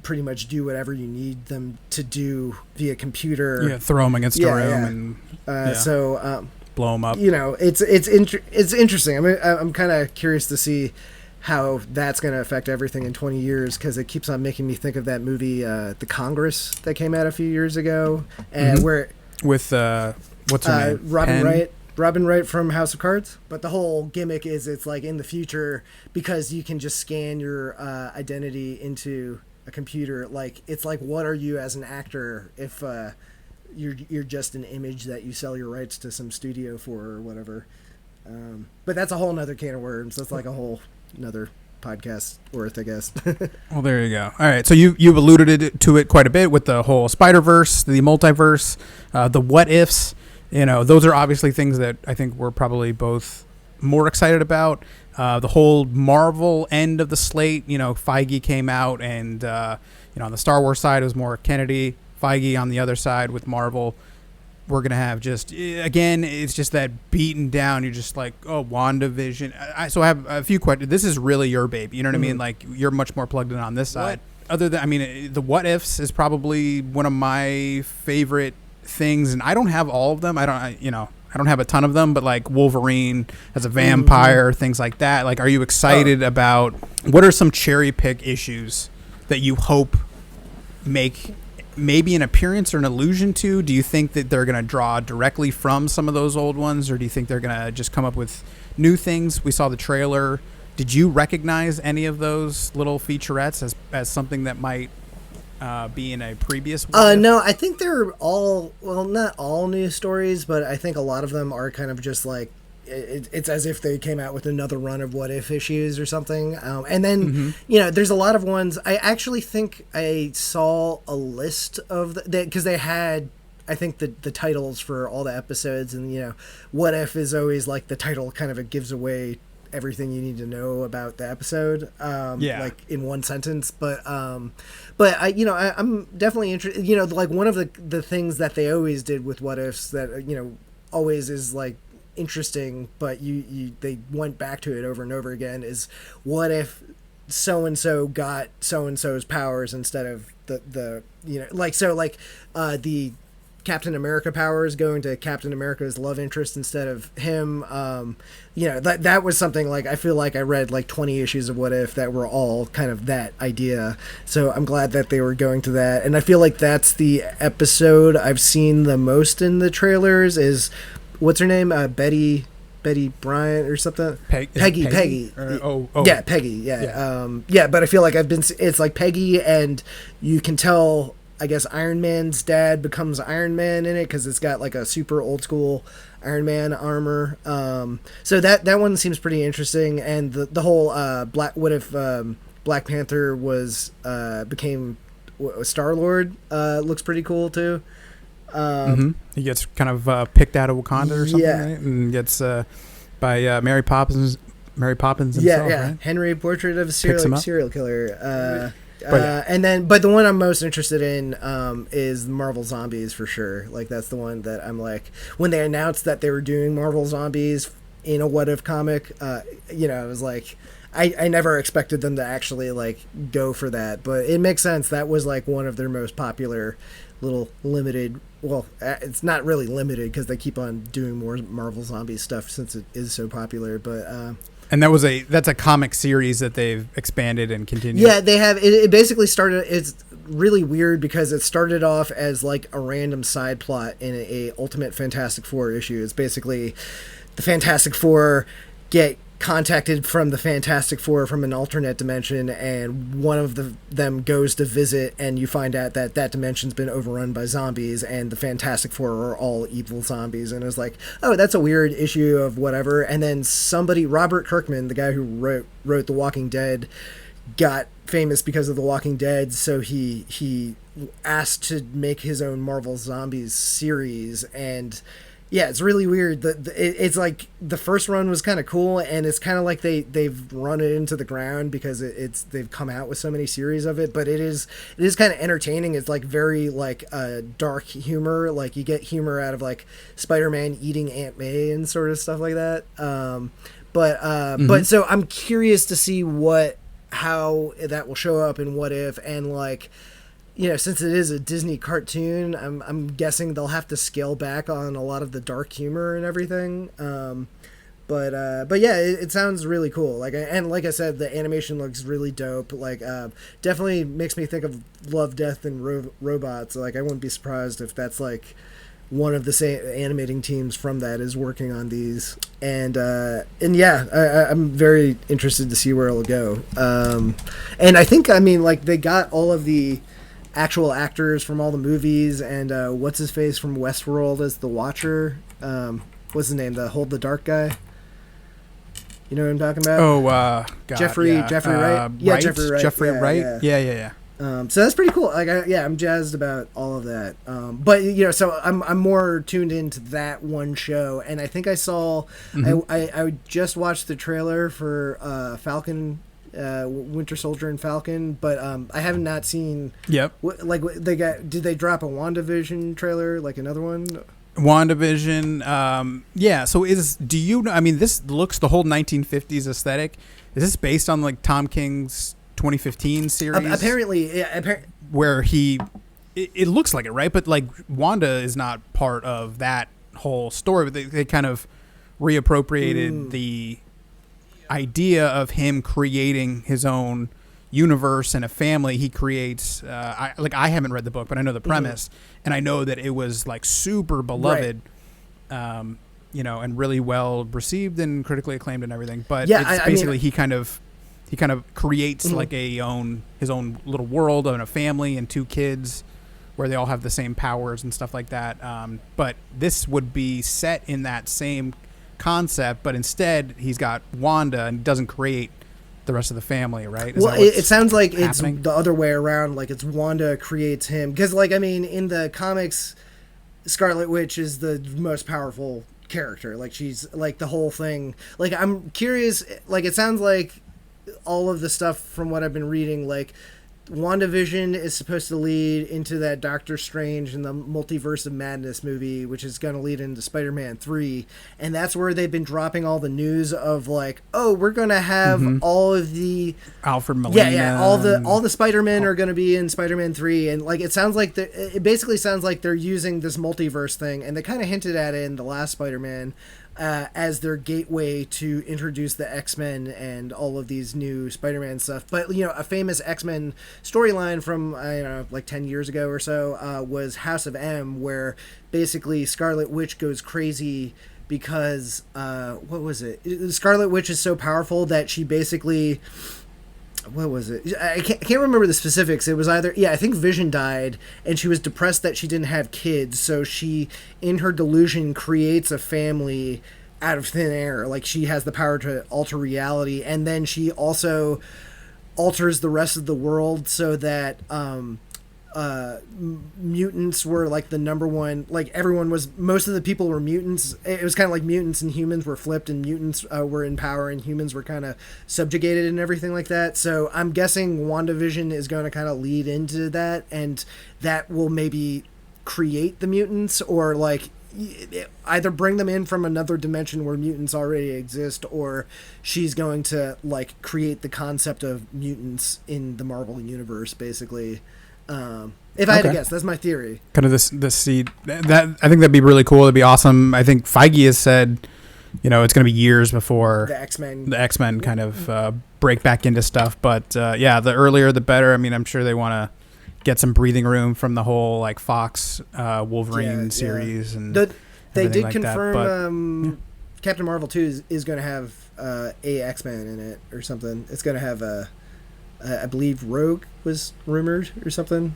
pretty much do whatever you need them to do via computer, throw them against a room and blow them up, you know, it's interesting. I mean, I'm kind of curious to see how that's going to affect everything in 20 years, because it keeps on making me think of that movie, The Congress, that came out a few years ago, and where with what's her name? Robin Wright. Robin Wright from House of Cards. But the whole gimmick is it's like in the future, because you can just scan your identity into a computer. Like, it's like, what are you as an actor if you're just an image that you sell your rights to some studio for or whatever. But that's a whole nother can of worms. That's like a whole nother podcast worth, I guess. Well, there you go. All right, so you've alluded to it quite a bit with the whole Spider-Verse, the multiverse, the what ifs. You know, those are obviously things that I think we're probably both more excited about. The whole Marvel end of the slate. You know, Feige came out, and on the Star Wars side it was more Kennedy. Feige on the other side with Marvel. We're going to have just, again, it's just that beaten down. You're just like, oh, WandaVision. So I have a few questions. This is really your baby. You know what I mean? Like, you're much more plugged in on this side. Other than, the what ifs is probably one of my favorite things. And I don't have all of them. I don't have a ton of them, but like Wolverine as a vampire, things like that. Like, are you excited about, what are some cherry pick issues that you hope make maybe an appearance or an allusion to? Do you think that they're going to draw directly from some of those old ones, or do you think they're going to just come up with new things? We saw the trailer. Did you recognize any of those little featurettes as something that might be in a previous one? No, I think they're all, well, not all new stories, but I think a lot of them are kind of just like, it's as if they came out with another run of what if issues or something. And then, there's a lot of ones. I actually think I saw a list of because they had, I think, the titles for all the episodes, and, what if is always like the title kind of gives away everything you need to know about the episode, like in one sentence. But I'm definitely interested, like one of the things that they always did with what ifs that, always is like interesting, but they went back to it over and over again, is what if so and so got so and so's powers instead of the Captain America powers going to Captain America's love interest instead of him. That was something like, I feel like I read like 20 issues of What If that were all kind of that idea. So I'm glad that they were going to that. And I feel like that's the episode I've seen the most in the trailers is, what's her name? Betty Bryant or something. Peggy. Yeah, Peggy. Yeah. But I feel like it's like Peggy, and you can tell, I guess, Iron Man's dad becomes Iron Man in it because it's got like a super old school Iron Man armor. So that one seems pretty interesting, and the whole what if Black Panther became Star-Lord looks pretty cool too. He gets kind of picked out of Wakanda or something, right? And gets by Mary Poppins himself, right? Henry, Portrait of a Serial Killer. But the one I'm most interested in is Marvel Zombies for sure. Like, that's the one that I'm like, when they announced that they were doing Marvel Zombies in a What If comic, I was like, I never expected them to actually like go for that, but it makes sense. That was like one of their most popular little limited, well, it's not really limited because they keep on doing more Marvel Zombie stuff since it is so popular, but and that's a comic series that they've expanded and continued. Yeah, they have. It basically started, it's really weird because it started off as like a random side plot in a Ultimate Fantastic Four issue. It's basically the Fantastic Four get contacted from the Fantastic Four from an alternate dimension, and one of them goes to visit, and you find out that dimension's been overrun by zombies, and the Fantastic Four are all evil zombies. And it was like, oh, that's a weird issue of whatever. And then Robert Kirkman, the guy who wrote The Walking Dead, got famous because of The Walking Dead, so he asked to make his own Marvel Zombies series. And yeah, it's really weird. It's like the first run was kind of cool, and it's kind of like they've run it into the ground because they've come out with so many series of it. But it is kind of entertaining. It's like very like dark humor. Like you get humor out of like Spider-Man eating Aunt May and sort of stuff like that. But so I'm curious to see how that will show up in What If, and like, since it is a Disney cartoon, I'm guessing they'll have to scale back on a lot of the dark humor and everything. But yeah, it sounds really cool. Like I said, the animation looks really dope. Like definitely makes me think of Love, Death, and Robots. Like I wouldn't be surprised if that's like one of the same animating teams from that is working on these, and yeah, I'm very interested to see where it'll go. And I think, I mean, like, they got all of the actual actors from all the movies, and what's his face from Westworld as the Watcher. What's his name? The Hold the Dark guy. You know what I'm talking about? Oh, God, Jeffrey Wright. Yeah, Jeffrey Wright. Jeffrey Wright. Yeah. So that's pretty cool. Like, I'm jazzed about all of that. But you know, so I'm more tuned into that one show, and I think I saw. I just watched the trailer for Falcon, Winter Soldier and Falcon, but I have not seen. Yep. Did they drop a WandaVision trailer, like another one? WandaVision, yeah. So do you know? I mean, this looks the whole 1950s aesthetic. Is this based on like Tom King's 2015 series? Apparently, yeah. Where it looks like it, right? But like Wanda is not part of that whole story. But they kind of reappropriated the idea of him creating his own universe and a family. He creates. I haven't read the book, but I know the premise. And I know that it was like super beloved, you know, and really well received and critically acclaimed and everything. But it's basically he kind of creates like his own little world and a family and 2 kids where they all have the same powers and stuff like that. But this would be set in that same concept, but instead he's got Wanda and doesn't create the rest of the family, right? Well, it sounds like happening? It's the other way around. Like, it's Wanda creates him. Because, like, I mean, in the comics, Scarlet Witch is the most powerful character. Like, she's, like, the whole thing. Like, I'm curious, like, it sounds like all of the stuff from what I've been reading, like, WandaVision is supposed to lead into that Doctor Strange and the Multiverse of Madness movie, which is going to lead into Spider-Man 3. And that's where they've been dropping all the news of, like, oh, we're going to have all of the Alfred Molina. Yeah, all the Spider-Men are going to be in Spider-Man 3. And, like, it basically sounds like they're using this multiverse thing, and they kind of hinted at it in the last Spider-Man, as their gateway to introduce the X-Men and all of these new Spider-Man stuff. But, you know, a famous X-Men storyline from, I don't know, like 10 years ago or so, was House of M, where basically Scarlet Witch goes crazy because, what was it? Scarlet Witch is so powerful that she basically... What was it? I can't remember the specifics. It was either, I think Vision died, and she was depressed that she didn't have kids, so she, in her delusion, creates a family out of thin air. Like, she has the power to alter reality, and then she also alters the rest of the world so that mutants were like the number one, like most of the people were mutants. It was kind of like mutants and humans were flipped, and mutants were in power and humans were kind of subjugated and everything like that. So I'm guessing WandaVision is going to kind of lead into that, and that will maybe create the mutants, or like either bring them in from another dimension where mutants already exist, or she's going to like create the concept of mutants in the Marvel universe, basically. If I had to guess, that's my theory. Kind of this seed that I think that'd be really cool. It'd be awesome. I think Feige has said, you know, it's going to be years before the X-Men kind of break back into stuff. But the earlier the better. I mean, I'm sure they want to get some breathing room from the whole like Fox Wolverine series, and they did like confirm that, Captain Marvel 2 is going to have a X-Men in it or something. It's going to have I believe Rogue was rumored or something.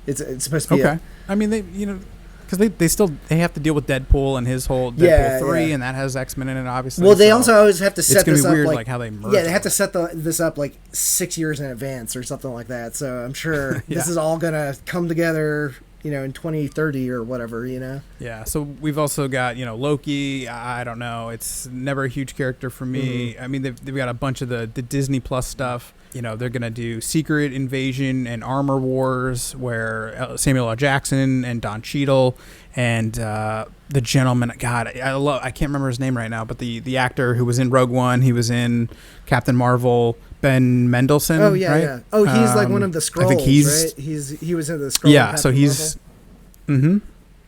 It's supposed to be okay. I mean, they, you know, because they have to deal with Deadpool and his whole Deadpool 3, and that has X-Men in it, obviously. Well, they also always have to set this up. It's going to be weird, like how they merge. Yeah, they have to set this up like 6 years in advance or something like that. So I'm sure this is all going to come together, you know, in 2030 or whatever, you know. Yeah. So we've also got, you know, Loki. I don't know. It's never a huge character for me. I mean, they've got a bunch of the Disney Plus stuff. You know, they're going to do Secret Invasion and Armor Wars, where Samuel L. Jackson and Don Cheadle and the gentleman, God, I can't remember his name right now, but the actor who was in Rogue One, he was in Captain Marvel, Ben Mendelsohn. Oh, yeah, right? yeah. Oh, he's like one of the Skrulls, I think right? He was in the Skrull. Yeah, so he's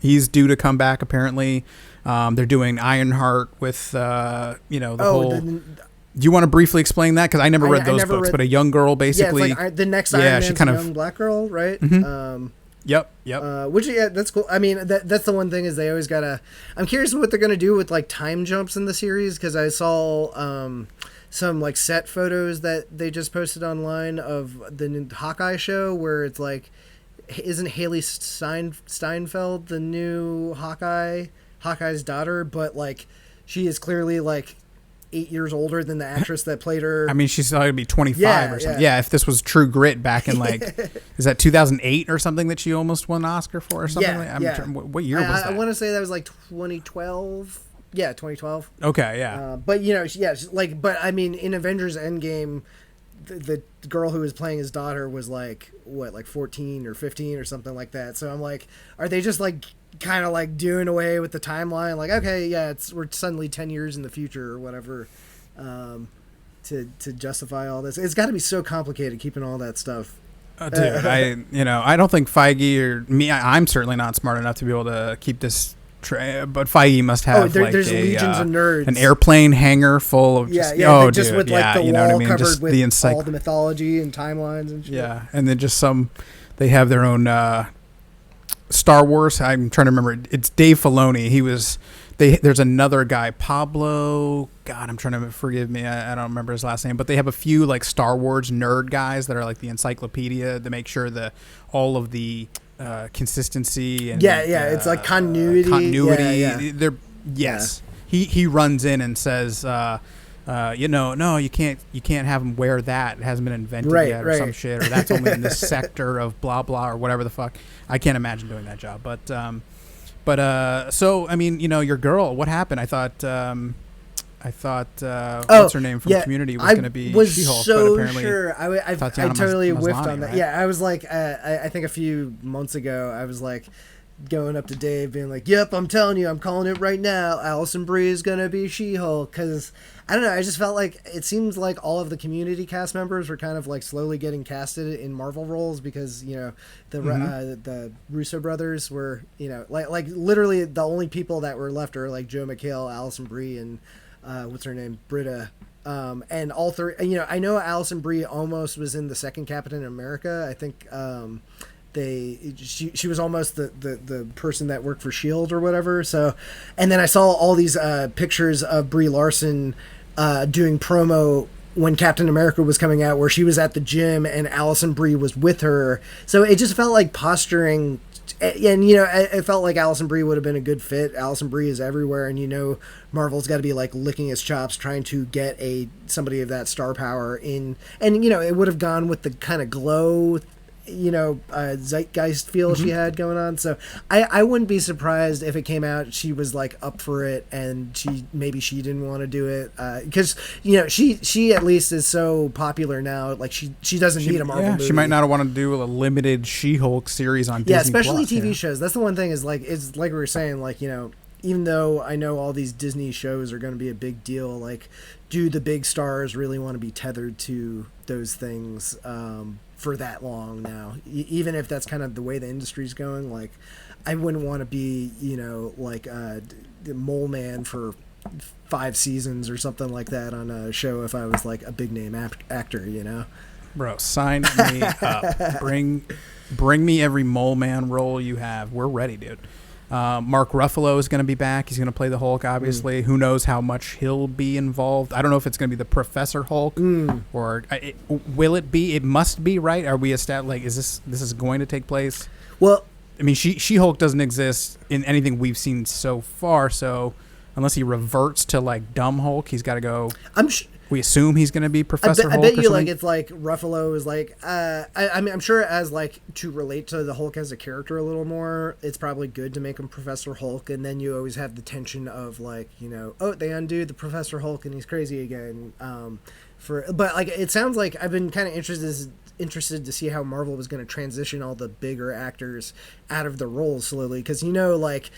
he's due to come back, apparently. They're doing Ironheart with, you know, the whole... Do you want to briefly explain that? Because I never read those books, but a young girl, basically. Yeah, it's like the next Iron Man's a young black girl, right? Yep. Which that's cool. I mean, that's the one thing is they always gotta. I'm curious what they're gonna do with like time jumps in the series because I saw some like set photos that they just posted online of the new Hawkeye show where it's like, isn't Haley Steinfeld the new Hawkeye's daughter? But like, she is clearly like 8 years older than the actress that played her. I mean, she's going to be 25 or something. Yeah, if this was True Grit back in like, is that 2008 or something that she almost won an Oscar for or something? What year was that? I want to say that was like 2012. Yeah, 2012. Okay, yeah. But but I mean, in Avengers Endgame, the girl who was playing his daughter was like what, like 14 or 15 or something like that. So I'm like, are they just like kind of like doing away with the timeline? Like, okay, yeah, we're suddenly 10 years in the future or whatever, to justify all this. It's got to be so complicated keeping all that stuff. Dude, I don't think Feige or me. I'm certainly not smart enough to be able to keep this. But Feige must have there's legions of nerds. An airplane hangar full of just with like the wall covered with all the mythology and timelines and shit. Yeah, and then just they have their own Star Wars. I'm trying to remember. It's Dave Filoni. There's another guy, Pablo. God, I'm trying to forgive me. I don't remember his last name, but they have a few like Star Wars nerd guys that are like the encyclopedia to make sure that all of the consistency and it's like continuity. He runs in and says no, you can't have him wear that, it hasn't been invented yet or some shit, or that's only in this sector of blah blah or whatever the fuck. I can't imagine doing that job. But so I mean, your girl, what happened? I thought what's her name from Community was going to be She-Hulk, so but apparently sure. I totally whiffed on that. Right? Yeah, I was like, I think a few months ago, I was like going up to Dave being like, yep, I'm telling you, I'm calling it right now. Alison Brie is going to be She-Hulk. Because, I don't know, I just felt like it seems like all of the Community cast members were kind of like slowly getting casted in Marvel roles because, the Russo brothers were, like literally the only people that were left are like Joe McHale, Alison Brie, and what's her name? Britta. And all three, I know Alison Brie almost was in the second Captain America. I think she was almost the person that worked for S.H.I.E.L.D. or whatever. So, and then I saw all these pictures of Brie Larson doing promo when Captain America was coming out, where she was at the gym and Alison Brie was with her. So it just felt like posturing. And it felt like Alison Brie would have been a good fit. Alison Brie is everywhere, and Marvel's got to be like licking its chops trying to get somebody of that star power in. And it would have gone with the kind of glow, zeitgeist feel she had going on. So I wouldn't be surprised if it came out she was like up for it, and she didn't want to do it because she at least is so popular now. Like she doesn't need a Marvel movie. She might not want to do a limited She-Hulk series on Disney+. Yeah, especially TV shows. That's the one thing is like we were saying, like even though I know all these Disney shows are going to be a big deal, like do the big stars really want to be tethered to those things for that long now? Even if that's kind of the way the industry's going, like I wouldn't want to be like the Mole Man for 5 seasons or something like that on a show if I was like a big name actor. Bro, sign me up. Bring me every Mole Man role you have. We're ready, dude. Mark Ruffalo is going to be back. He's going to play the Hulk, obviously. Who knows how much he'll be involved? I don't know if it's going to be the Professor Hulk or will it be? It must be, right? Are we established? Like, is this is going to take place? Well, I mean, She-Hulk doesn't exist in anything we've seen so far. So unless he reverts to like dumb Hulk, he's got to go. We assume he's going to be Professor Hulk. I bet you like it's like Ruffalo is like I mean I'm sure as like to relate to the Hulk as a character a little more, it's probably good to make him Professor Hulk, and then you always have the tension of like they undo the Professor Hulk and he's crazy again. But like it sounds like I've been kind of interested to see how Marvel was going to transition all the bigger actors out of the roles slowly, because Helmsworth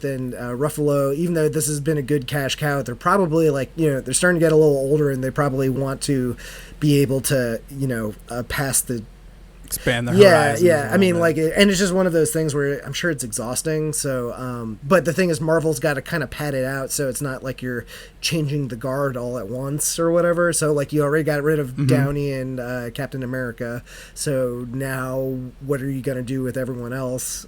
and Ruffalo, even though this has been a good cash cow, they're probably like they're starting to get a little older, and they probably want to be able to pass the expand the horizons. Yeah. I mean, like, and it's just one of those things where I'm sure it's exhausting. So, but the thing is, Marvel's got to kind of pad it out, so it's not like you're changing the guard all at once or whatever. So, like, you already got rid of Downey and Captain America. So now, what are you gonna do with everyone else?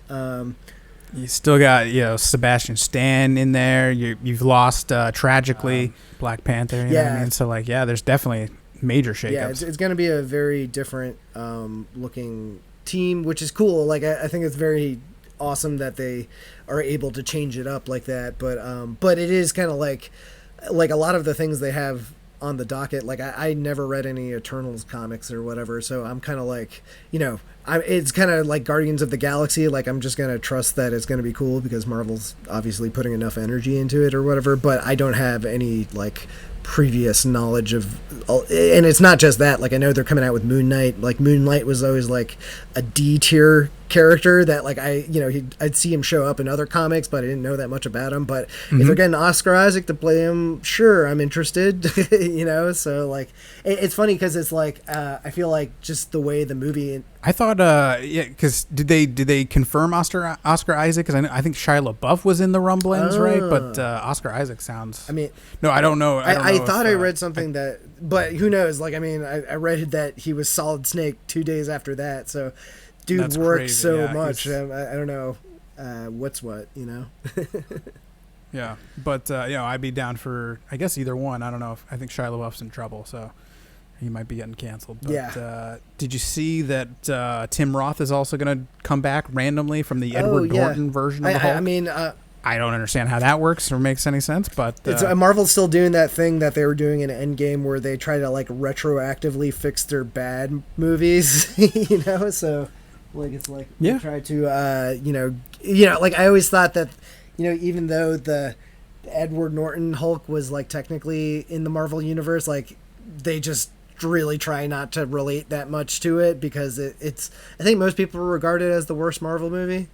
You still got, Sebastian Stan in there. You've lost tragically Black Panther. You know what I mean? So, like, there's definitely major shakeups. Yeah, it's going to be a very different looking team, which is cool. Like, I think it's very awesome that they are able to change it up like that. But it is kind of like a lot of the things they have on the docket. Like, I never read any Eternals comics or whatever, so I'm kind of like, it's kind of like Guardians of the Galaxy. Like, I'm just going to trust that it's going to be cool because Marvel's obviously putting enough energy into it or whatever, but I don't have any, like, previous knowledge of, and it's not just that. Like, I know they're coming out with Moon Knight. Like, Moon Knight was always like a D tier character that, like, I'd see him show up in other comics, but I didn't know that much about him. But if they're getting Oscar Isaac to play him, sure, I'm interested. So, like, it's funny because it's like I feel like just the way the movie. I thought, because did they confirm Oscar Isaac? Because I think Shia LaBeouf was in the rumblings, right? But Oscar Isaac sounds. I mean, no, I don't know. I thought I read something but who knows? Like, I mean, I read that he was Solid Snake 2 days after that. So, dude That's worked crazy. so much. I don't know what's what. Yeah, but I'd be down for, I guess, either one. I don't know. I think Shia LaBeouf's in trouble, so he might be getting canceled. But, did you see that Tim Roth is also going to come back randomly from the Edward Norton version of the Hulk? I mean, I don't understand how that works or makes any sense, but Marvel's still doing that thing that they were doing in Endgame, where they try to, like, retroactively fix their bad movies. So, like, it's like they try to like, I always thought that, even though the Edward Norton Hulk was, like, technically in the Marvel universe, like, they just really try not to relate that much to it because it's I think most people regard it as the worst Marvel movie.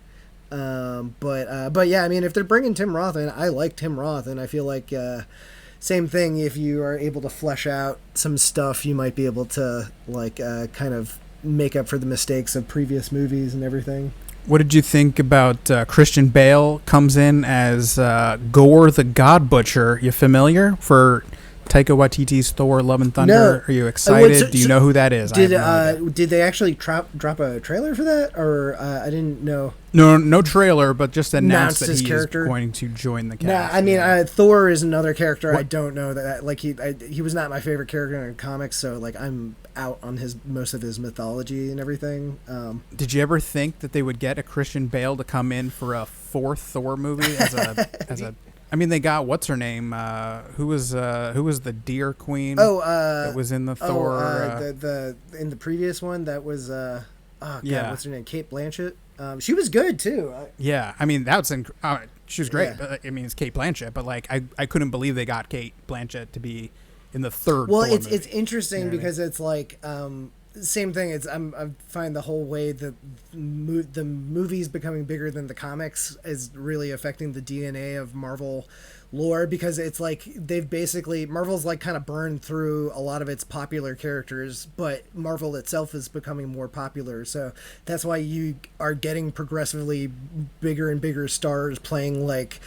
But yeah, I mean, if they're bringing Tim Roth in, I like Tim Roth, and I feel like same thing. If you are able to flesh out some stuff, you might be able to, like, kind of make up for the mistakes of previous movies and everything. What did you think about Christian Bale comes in as Gore the God Butcher? You familiar for Taika Waititi's Thor: Love and Thunder? No. Are you excited? Do you know who that is? Did they actually drop a trailer for that, or I didn't know? No trailer, but just announced that his he character is going to join the cast. Nah, I mean, Thor is another character. I don't know that. Like, he was not my favorite character in comics, so, like, I'm out on most of his mythology and everything. Did you ever think that they would get a Christian Bale to come in for a fourth Thor movie as a I mean, they got what's her name? Who was the Deer Queen? That was in the Thor. In the previous one, that was what's her name? Kate Blanchett. She was good too. Yeah, I mean, she was great. Yeah. I mean, it's Kate Blanchett, but, like, I couldn't believe they got Kate Blanchett to be in the third. Well, Thor it's movie. interesting because it's like same thing. I find the whole way that the movies becoming bigger than the comics is really affecting the DNA of Marvel lore, because it's like Marvel's, like, kind of burned through a lot of its popular characters, but Marvel itself is becoming more popular, so that's why you are getting progressively bigger and bigger stars playing, like,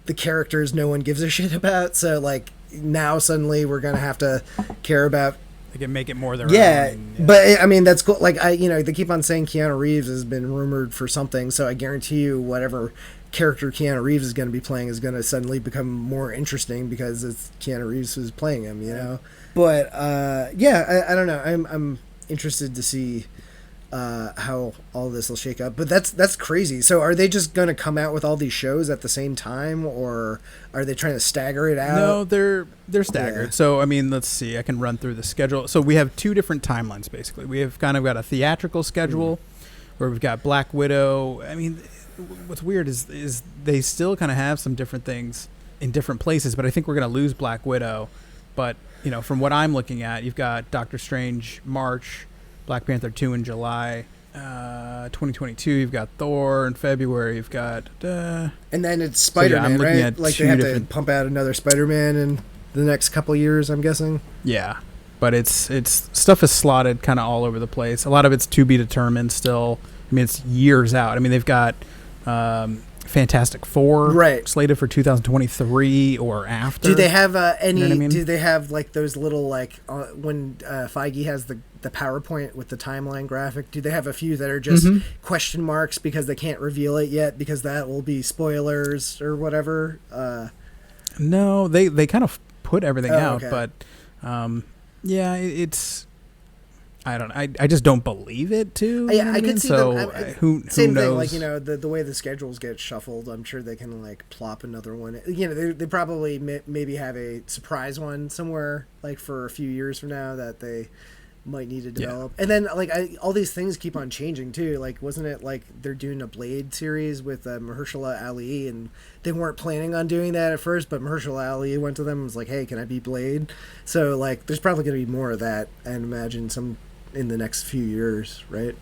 the characters no one gives a shit about. So, like, now suddenly we're gonna have to care about. They can make it more their own. Yeah, but I mean, that's cool. Like, they keep on saying Keanu Reeves has been rumored for something, so I guarantee you whatever character Keanu Reeves is going to be playing is going to suddenly become more interesting because it's Keanu Reeves who's playing him, But I don't know. I'm interested to see how all this will shake up. But that's crazy. So are they just going to come out with all these shows at the same time, or are they trying to stagger it out? No, they're staggered. Yeah. So, I mean, let's see. I can run through the schedule. So we have two different timelines, basically. We have kind of got a theatrical schedule where we've got Black Widow. I mean, what's weird is they still kind of have some different things in different places, but I think we're going to lose Black Widow. But, from what I'm looking at, you've got Doctor Strange March, Black Panther 2 in July, 2022, you've got Thor in February, you've got... and then it's Spider-Man, right? Like, they have to pump out another Spider-Man in the next couple of years, I'm guessing. Yeah. but it's stuff is slotted kind of all over the place. A lot of it's to be determined still. I mean, it's years out. I mean, they've got Fantastic Four slated for 2023 or after. Do they have any? You know what I mean? Do they have like those little like when Feige has the PowerPoint with the timeline graphic? Do they have a few that are just question marks because they can't reveal it yet because that will be spoilers or whatever? No, they kind of put everything out, but yeah, it's. I don't. I just don't believe it too. Yeah, I could see so them. Who same knows? thing, like, you know, the way the schedules get shuffled. I'm sure they can like plop another one. You know, they probably maybe have a surprise one somewhere like for a few years from now that they might need to develop. And then like all these things keep on changing too. Like, wasn't it like they're doing a Blade series with Mahershala Ali, and they weren't planning on doing that at first, but Mahershala Ali went to them and was like, "Hey, can I be Blade?" So like, there's probably going to be more of that, and imagine some in the next few years, right?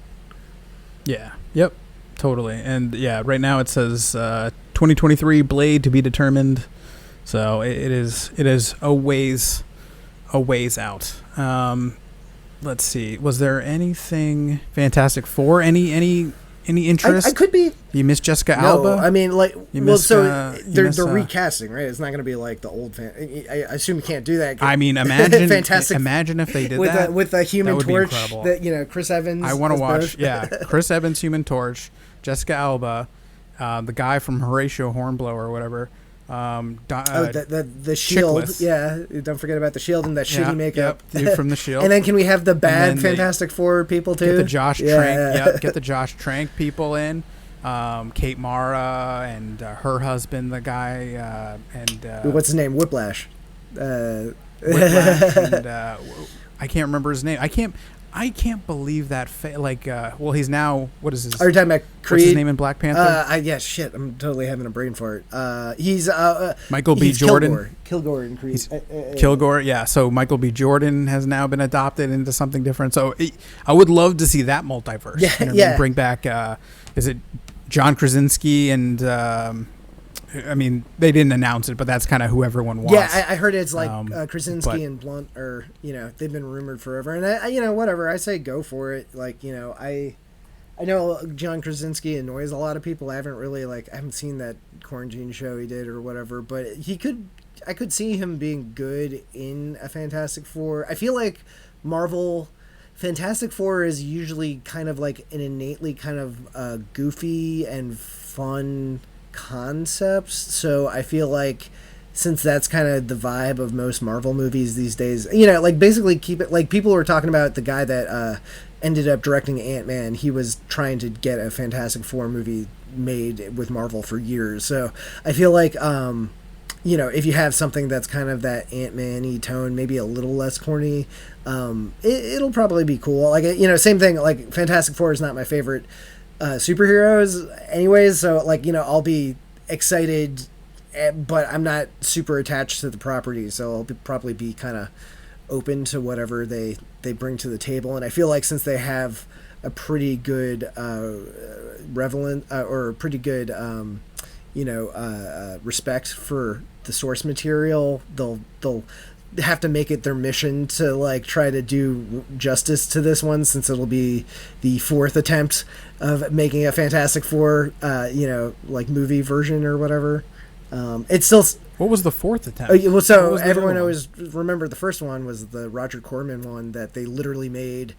Yeah. Yep. Totally. And yeah, right now it says 2023 Blade to be determined. So it is a ways out. Let's see. Was there anything Fantastic Four? Any interest? I could be. You miss Jessica Alba? I mean, like, they're recasting, right? It's not going to be like the old. I assume you can't do that. I mean, imagine Fantastic. Imagine if they did that with a Human Torch. That, you know, Chris Evans. I want to watch. Yeah, Chris Evans, Human Torch, Jessica Alba, the guy from Horatio Hornblower or whatever. The Shield. Chickless. Yeah, don't forget about the Shield and that shitty makeup. Dude from the Shield. And then can we have the bad Fantastic Four people too? Get the Josh Trank. Yep, get the Josh Trank people in. Kate Mara and her husband, the guy, and what's his name? Whiplash. Whiplash. And, I can't remember his name. I can't believe that. Well, he's now. What is his? Are you talking about Creed? What's his name in Black Panther? Shit. I'm totally having a brain fart. He's Michael B. Jordan. Kilgore in Creed. Kilgore. Yeah. So Michael B. Jordan has now been adopted into something different. So I would love to see that multiverse. Yeah. You know what I mean? Bring back. Is it John Krasinski and? I mean, they didn't announce it, but that's kind of who everyone wants. Yeah, I heard it's like Krasinski and Blunt, or, you know, they've been rumored forever. And I you know, whatever, I say go for it. Like, you know, I know John Krasinski annoys a lot of people. I haven't seen that quarantine show he did or whatever, but I could see him being good in a Fantastic Four. I feel like Marvel Fantastic Four is usually kind of like an innately kind of goofy and fun concepts, so I feel like since that's kind of the vibe of most Marvel movies these days, you know, like basically keep it like people were talking about the guy that ended up directing Ant-Man. He was trying to get a Fantastic Four movie made with Marvel for years, so I feel like you know, if you have something that's kind of that Ant-Man-y tone, maybe a little less corny, it'll probably be cool. Like, you know, same thing, like Fantastic Four is not my favorite superheroes anyways, so like, you know, I'll be excited, but I'm not super attached to the property, so I'll probably be kind of open to whatever they bring to the table. And I feel like since they have a pretty good respect for the source material, they'll have to make it their mission to like try to do justice to this one, since it'll be the fourth attempt of making a Fantastic Four, like movie version or whatever. It's still. What was the fourth attempt? Well, so everyone always remember the first one was the Roger Corman one that they literally made.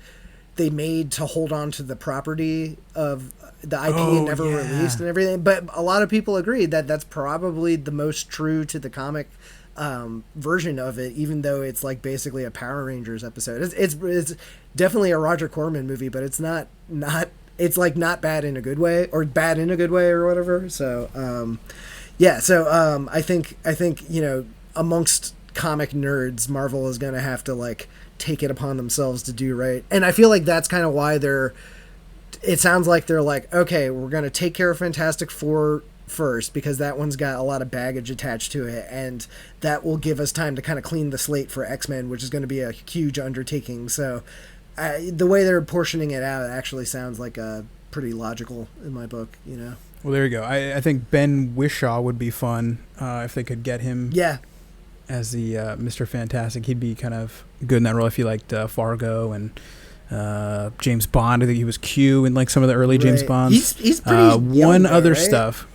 They made to hold on to the property of the IP and never released and everything. But a lot of people agreed that that's probably the most true to the comic version of it, even though it's like basically a Power Rangers episode. It's definitely a Roger Corman movie, but it's not it's like not bad in a good way, or bad in a good way, or whatever. So I think you know, amongst comic nerds, Marvel is gonna have to like take it upon themselves to do right, and I feel like that's kind of why it sounds like they're like, okay, we're gonna take care of Fantastic Four first, because that one's got a lot of baggage attached to it, and that will give us time to kind of clean the slate for X-Men, which is going to be a huge undertaking. So the way they're portioning it out actually sounds like pretty logical in my book, you know. Well, there you go. I think Ben Whishaw would be fun if they could get him as the Mr. Fantastic. He'd be kind of good in that role if you liked Fargo and James Bond. I think he was Q in like some of the early James Bonds. He's pretty young, though, other right? stuff.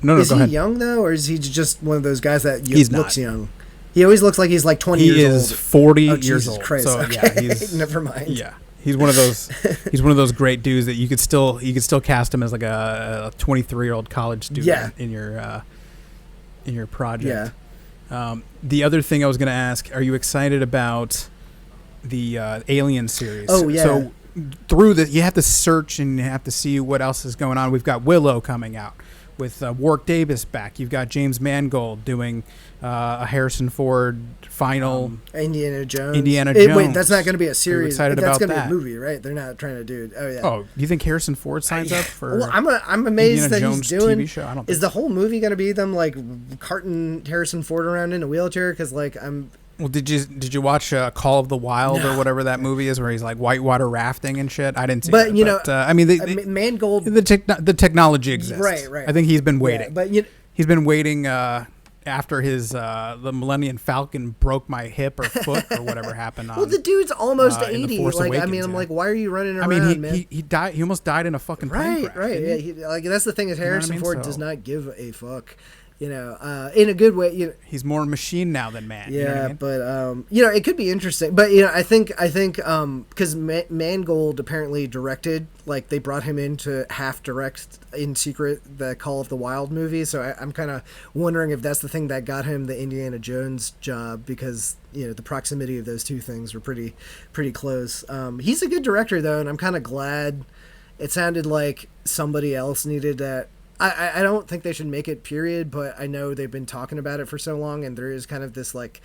No, is go he ahead. young though, or is he just one of those guys that looks young? He always looks like he's like 20 years old. He is 40 years Jesus old. Christ. So okay. yeah, he's never mind. Yeah, he's one of those. He's one of those great dudes that you could still cast him as like a 23-year-old college student in your project. Yeah. The other thing I was going to ask: are you excited about the Alien series? Oh yeah. So through you have to search and you have to see what else is going on. We've got Willow coming out with Warwick Davis back. You've got James Mangold doing a Harrison Ford final. Indiana Jones. Wait, that's not going to be a series. Excited that's about going to that. be a movie, right? They're not trying to do. Oh yeah. Oh, you think Harrison Ford signs up for? Well, I'm amazed Indiana that Jones he's doing. TV show? I don't is the whole movie going to be them like carting Harrison Ford around in a wheelchair? Because like I'm. Well, did you watch Call of the Wild or whatever that movie is, where he's like whitewater rafting and shit? I didn't see but, that. I mean, Mangold. The technology exists. Right. I think he's been waiting. Yeah, but he's been waiting after his the Millennium Falcon broke my hip or foot or whatever happened. Well, the dude's almost 80. Force Like, Awakens, I mean, I'm like, why are you running around? I mean, man? he died. He almost died in a fucking plane crash. Right. Yeah, like that's the thing is Harrison Ford does So, not give a fuck. You know, in a good way. You know, he's more machine now than man. Yeah, you know what I mean? but you know, it could be interesting. But you know, I think because Mangold apparently directed, like they brought him in to half direct in secret the Call of the Wild movie. So I'm kind of wondering if that's the thing that got him the Indiana Jones job, because you know the proximity of those two things were pretty close. He's a good director though, and I'm kind of glad. It sounded like somebody else needed that. I don't think they should make it, period, but I know they've been talking about it for so long, and there is kind of this like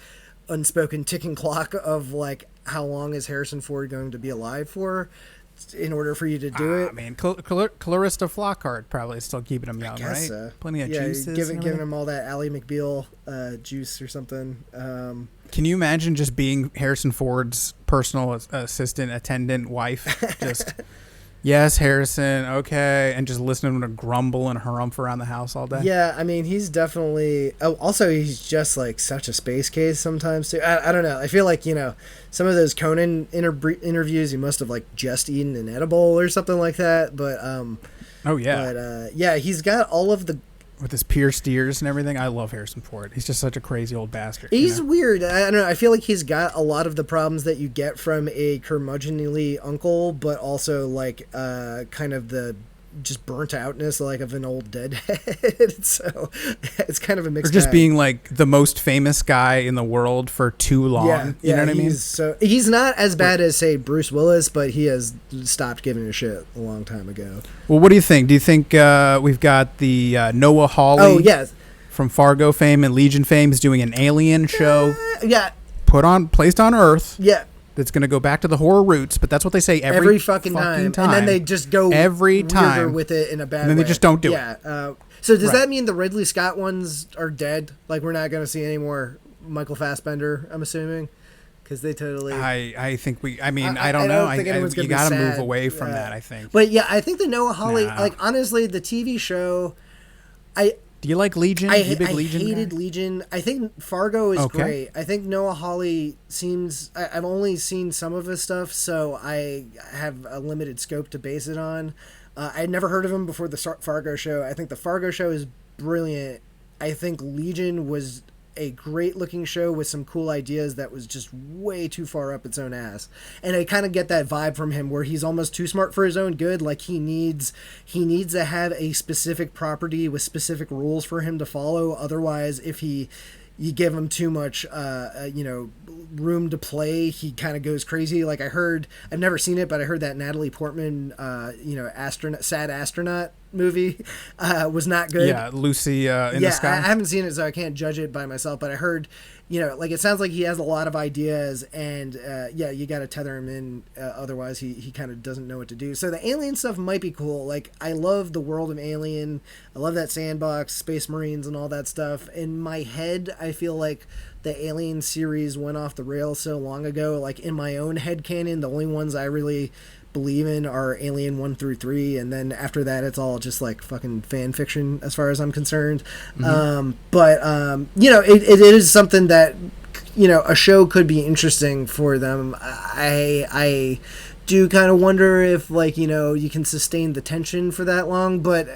unspoken ticking clock of like how long is Harrison Ford going to be alive for in order for you to do it. I mean, Clarissa Flockhart probably still keeping him young, right? So. Plenty of juices. Giving him all that Ally McBeal juice or something. Can you imagine just being Harrison Ford's personal assistant, attendant, wife? Just... Yes, Harrison, okay, and just listening to him grumble and harumph around the house all day. Yeah, I mean, he's definitely... Oh, also, he's just, like, such a space case sometimes, too. I don't know. I feel like, you know, some of those Conan interviews, he must have, like, just eaten an edible or something like that, but... Oh, yeah. But, yeah, he's got all of the... With his pierced ears and everything. I love Harrison Ford. He's just such a crazy old bastard. He's weird. I don't know. I feel like he's got a lot of the problems that you get from a curmudgeonly uncle, but also like kind of the just burnt outness like of an old deadhead. So it's kind of a mixed Or just bag. being like the most famous guy in the world for too long. Yeah, you know what I mean? So he's not as bad as say Bruce Willis, but he has stopped giving a shit a long time ago. Well, what do you think? Do you think we've got the Noah Hawley? Oh yes, from Fargo fame and Legion fame is doing an Alien show. Yeah, placed on Earth. Yeah. That's going to go back to the horror roots, but that's what they say every fucking time. And then they just go every time with it in a bad way. And then they just don't do it. Yeah. So does that mean the Ridley Scott ones are dead? Like we're not going to see any more Michael Fassbender, I'm assuming? Because they totally... I think we... I mean, I don't know. You got to move away from that, I think. But yeah, I think the Noah Hawley... Like, honestly, the TV show... Do you like Legion? I Legion hated guy? Legion. I think Fargo is great. I think Noah Hawley seems... I've only seen some of his stuff, so I have a limited scope to base it on. I'd never heard of him before the Fargo show. I think the Fargo show is brilliant. I think Legion was a great looking show with some cool ideas that was just way too far up its own ass. And I kind of get that vibe from him where he's almost too smart for his own good. Like he needs to have a specific property with specific rules for him to follow. Otherwise, if you give him too much, room to play, he kind of goes crazy. Like I've never seen it, but I heard that Natalie Portman, sad astronaut movie was not good. Yeah, Lucy in the Sky. I haven't seen it, so I can't judge it by myself, but I heard, like it sounds like he has a lot of ideas, and you got to tether him in, otherwise he kind of doesn't know what to do. So the Alien stuff might be cool. Like I love the world of Alien. I love that sandbox, Space Marines and all that stuff. In my head, I feel like the Alien series went off the rails so long ago. Like in my own head canon, the only ones I really believe in are Alien 1 through 3, and then after that it's all just like fucking fan fiction as far as I'm concerned. But it is something that a show could be interesting for them. I do kind of wonder if you can sustain the tension for that long, but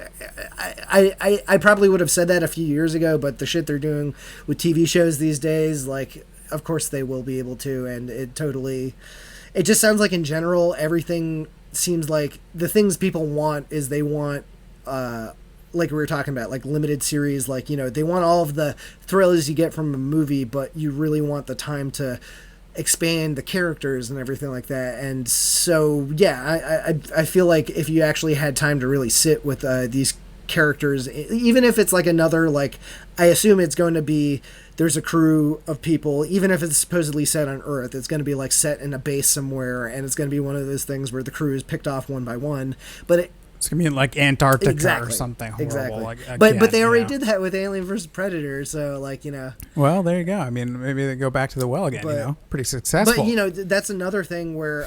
I probably would have said that a few years ago, but the shit they're doing with TV shows these days, of course they will be able to, and it just sounds like in general everything seems like the things people want is they want like we were talking about, like limited series, they want all of the thrills you get from a movie, but you really want the time to expand the characters and everything like that. And so I feel like if you actually had time to really sit with these characters, even if it's like another, I assume it's going to be, there's a crew of people, even if it's supposedly set on Earth, it's going to be set in a base somewhere, and it's going to be one of those things where the crew is picked off one by one, but it's gonna be in Antarctica or something horrible. Exactly. But they already did that with Alien vs. Predator, so Well, there you go. I mean, maybe they go back to the well again. Pretty successful. But that's another thing where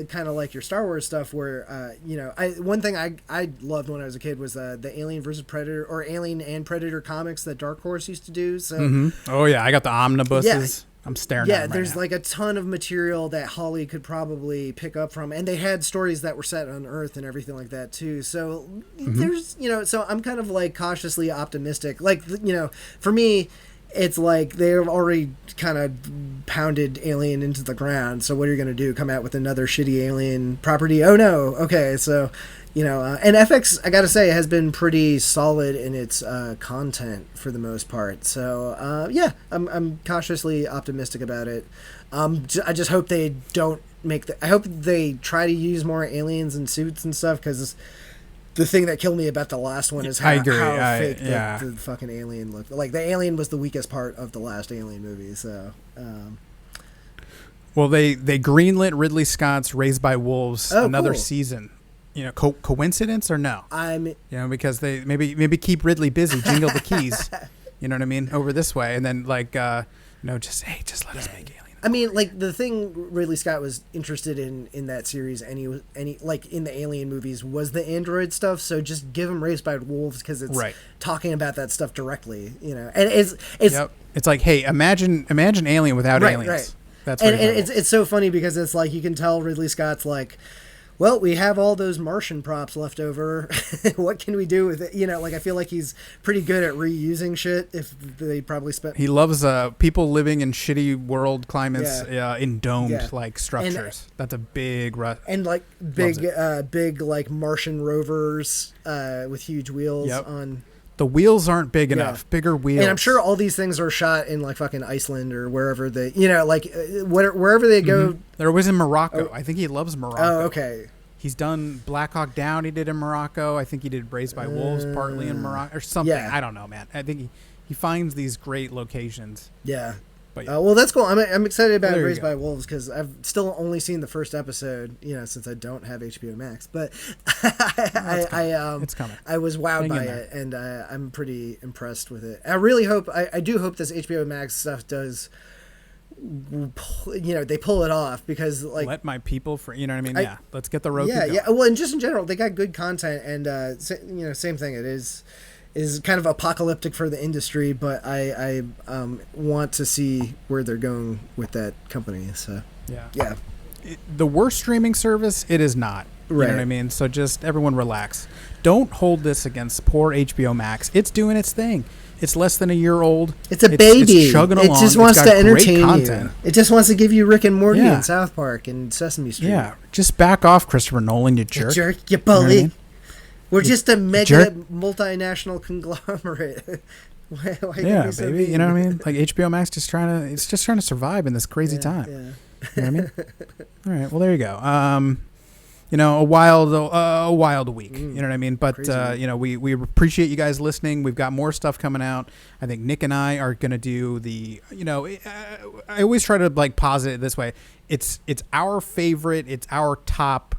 kind of like your Star Wars stuff, where one thing I loved when I was a kid was the Alien vs. Predator or Alien and Predator comics that Dark Horse used to do. So oh yeah, I got the omnibuses. Yeah. I'm staring at them there's right now. A ton of material that Holly could probably pick up from, and they had stories that were set on Earth and everything like that too. So there's so I'm kind of cautiously optimistic. For me, it's they've already kind of pounded Alien into the ground. So what are you going to do? Come out with another shitty Alien property? Oh no. Okay, so. And FX, I gotta say, has been pretty solid in its content for the most part. So, I'm cautiously optimistic about it. I just hope they don't I hope they try to use more aliens and suits and stuff, because the thing that killed me about the last one is how fake the fucking alien looked. The alien was the weakest part of the last Alien movie, so... Well, they greenlit Ridley Scott's Raised by Wolves another cool. season. Coincidence or no? Because they maybe keep Ridley busy, jingle the keys. You know what I mean? Over this way, and then just let us make Alien. I mean, the thing Ridley Scott was interested in that series, and he in the Alien movies, was the android stuff. So just give him Raised by Wolves, because it's talking about that stuff directly. And it's It's like, hey, imagine Alien without aliens. Right. That's and it's so funny because it's you can tell Ridley Scott's well, we have all those Martian props left over. What can we do with it? I feel like he's pretty good at reusing shit. If they probably spent. He loves people living in shitty world climates, in domed structures. And, that's a big and big Martian rovers with huge wheels on. The wheels aren't big enough. Bigger wheels. And I'm sure all these things are shot in fucking Iceland or wherever they, wherever they go. They're always in Morocco. I think he loves Morocco. Oh, okay. He's done Black Hawk Down. He did in Morocco. I think he did Raised by Wolves partly in Morocco or something. Yeah. I don't know, man. I think he finds these great locations. Yeah. But, well, that's cool. I'm excited about Raised by Wolves because I've still only seen the first episode, since I don't have HBO Max. But it's coming. I was wowed by it, and I'm pretty impressed with it. I do hope this HBO Max stuff does, they pull it off, because let my people you know what I mean? Let's get the Roku going. Yeah. Well, and just in general, they got good content, and same thing. It is kind of apocalyptic for the industry, but I want to see where they're going with that company. So yeah. The worst streaming service, it is not. You know what I mean? So just everyone relax. Don't hold this against poor HBO Max. It's doing its thing. It's less than a year old. It's a baby. It's chugging along. It just wants to entertain you. It just wants to give you Rick and Morty and South Park and Sesame Street. Yeah, just back off, Christopher Nolan, you jerk. You jerk, you bully. You know what I mean? We're just a mega multinational conglomerate. Why yeah, so baby. You know what I mean? HBO Max just trying to survive in this crazy time. Yeah. You know what I mean? All right. Well, there you go. A wild week. You know what I mean? But we appreciate you guys listening. We've got more stuff coming out. I think Nick and I are gonna do the. I always try to posit it this way. It's our favorite. It's our top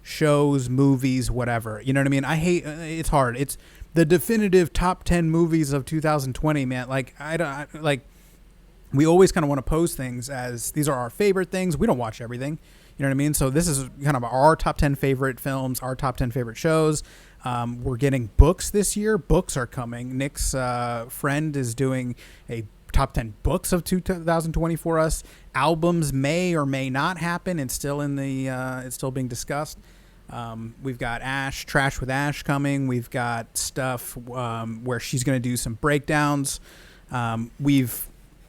shows, movies, whatever. You know what I mean? It's hard. It's the definitive top 10 movies of 2020, man. We always kind of want to pose things as these are our favorite things. We don't watch everything. You know what I mean? So this is kind of our top 10 favorite films, our top 10 favorite shows. We're getting books this year. Books are coming. Nick's friend is doing a top 10 books of 2020 for us. Albums may or may not happen. It's still it's still being discussed. We've got Trash with Ash coming. We've got stuff where she's going to do some breakdowns. We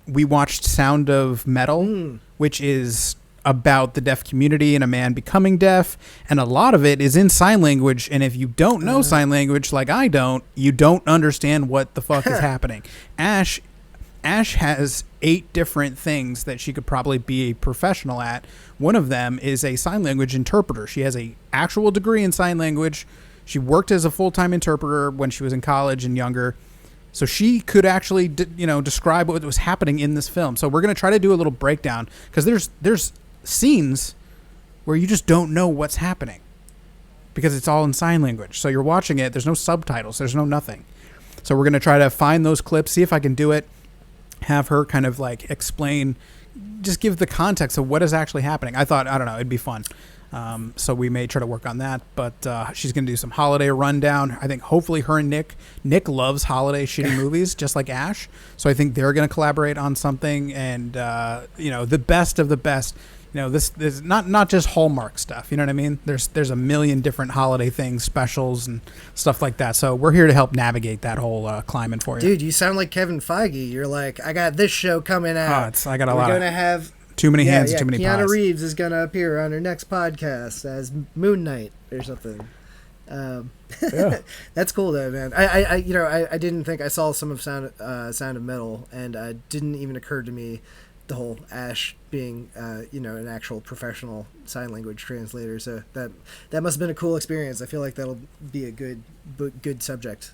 watched Sound of Metal, which is about the deaf community and a man becoming deaf, and a lot of it is in sign language, and if you don't know sign language like I don't, you don't understand what the fuck is happening. Ash has 8 different things that she could probably be a professional at. One of them is a sign language interpreter. She has a actual degree in sign language. She worked as a full-time interpreter when she was in college and younger. So she could actually, describe what was happening in this film. So we're going to try to do a little breakdown because there's scenes where you just don't know what's happening because it's all in sign language. So you're watching it. There's no subtitles. There's no nothing. So we're going to try to find those clips, see if I can do it, have her kind of like explain, just give the context of what is actually happening. I don't know, it'd be fun. So we may try to work on that, but she's going to do some holiday rundown. I think hopefully her and Nick loves holiday shitty movies just like Ash. So I think they're going to collaborate on something and, the best of the best. This is not just Hallmark stuff. You know what I mean? There's a million different holiday things, specials and stuff like that. So we're here to help navigate that whole climate for you. Dude, you sound like Kevin Feige. You're like, I got this show coming out. I got a We're lot. We're gonna have too many hands, too many Keanu pies. Reeves is gonna appear on her next podcast as Moon Knight or something. That's cool though, man. I didn't think I saw some of Sound of Metal, and it didn't even occur to me the whole Ash being an actual professional sign language translator. So that must have been a cool experience. I feel like that'll be a good subject.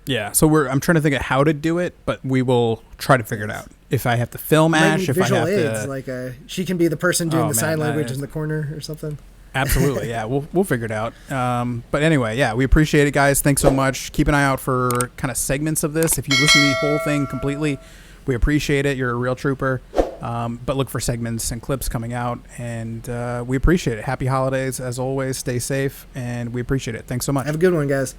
Yeah. So I'm trying to think of how to do it, but we will try to figure it out. If I have to film Ash, if I have aids, to, like she can be the person doing the sign language in the corner or something. Absolutely, yeah. We'll figure it out. But anyway, yeah, we appreciate it, guys. Thanks so much. Keep an eye out for kind of segments of this. If you listen to the whole thing completely, we appreciate it. You're a real trooper. But look for segments and clips coming out, and we appreciate it. Happy holidays, as always. Stay safe, and we appreciate it. Thanks so much. Have a good one, guys.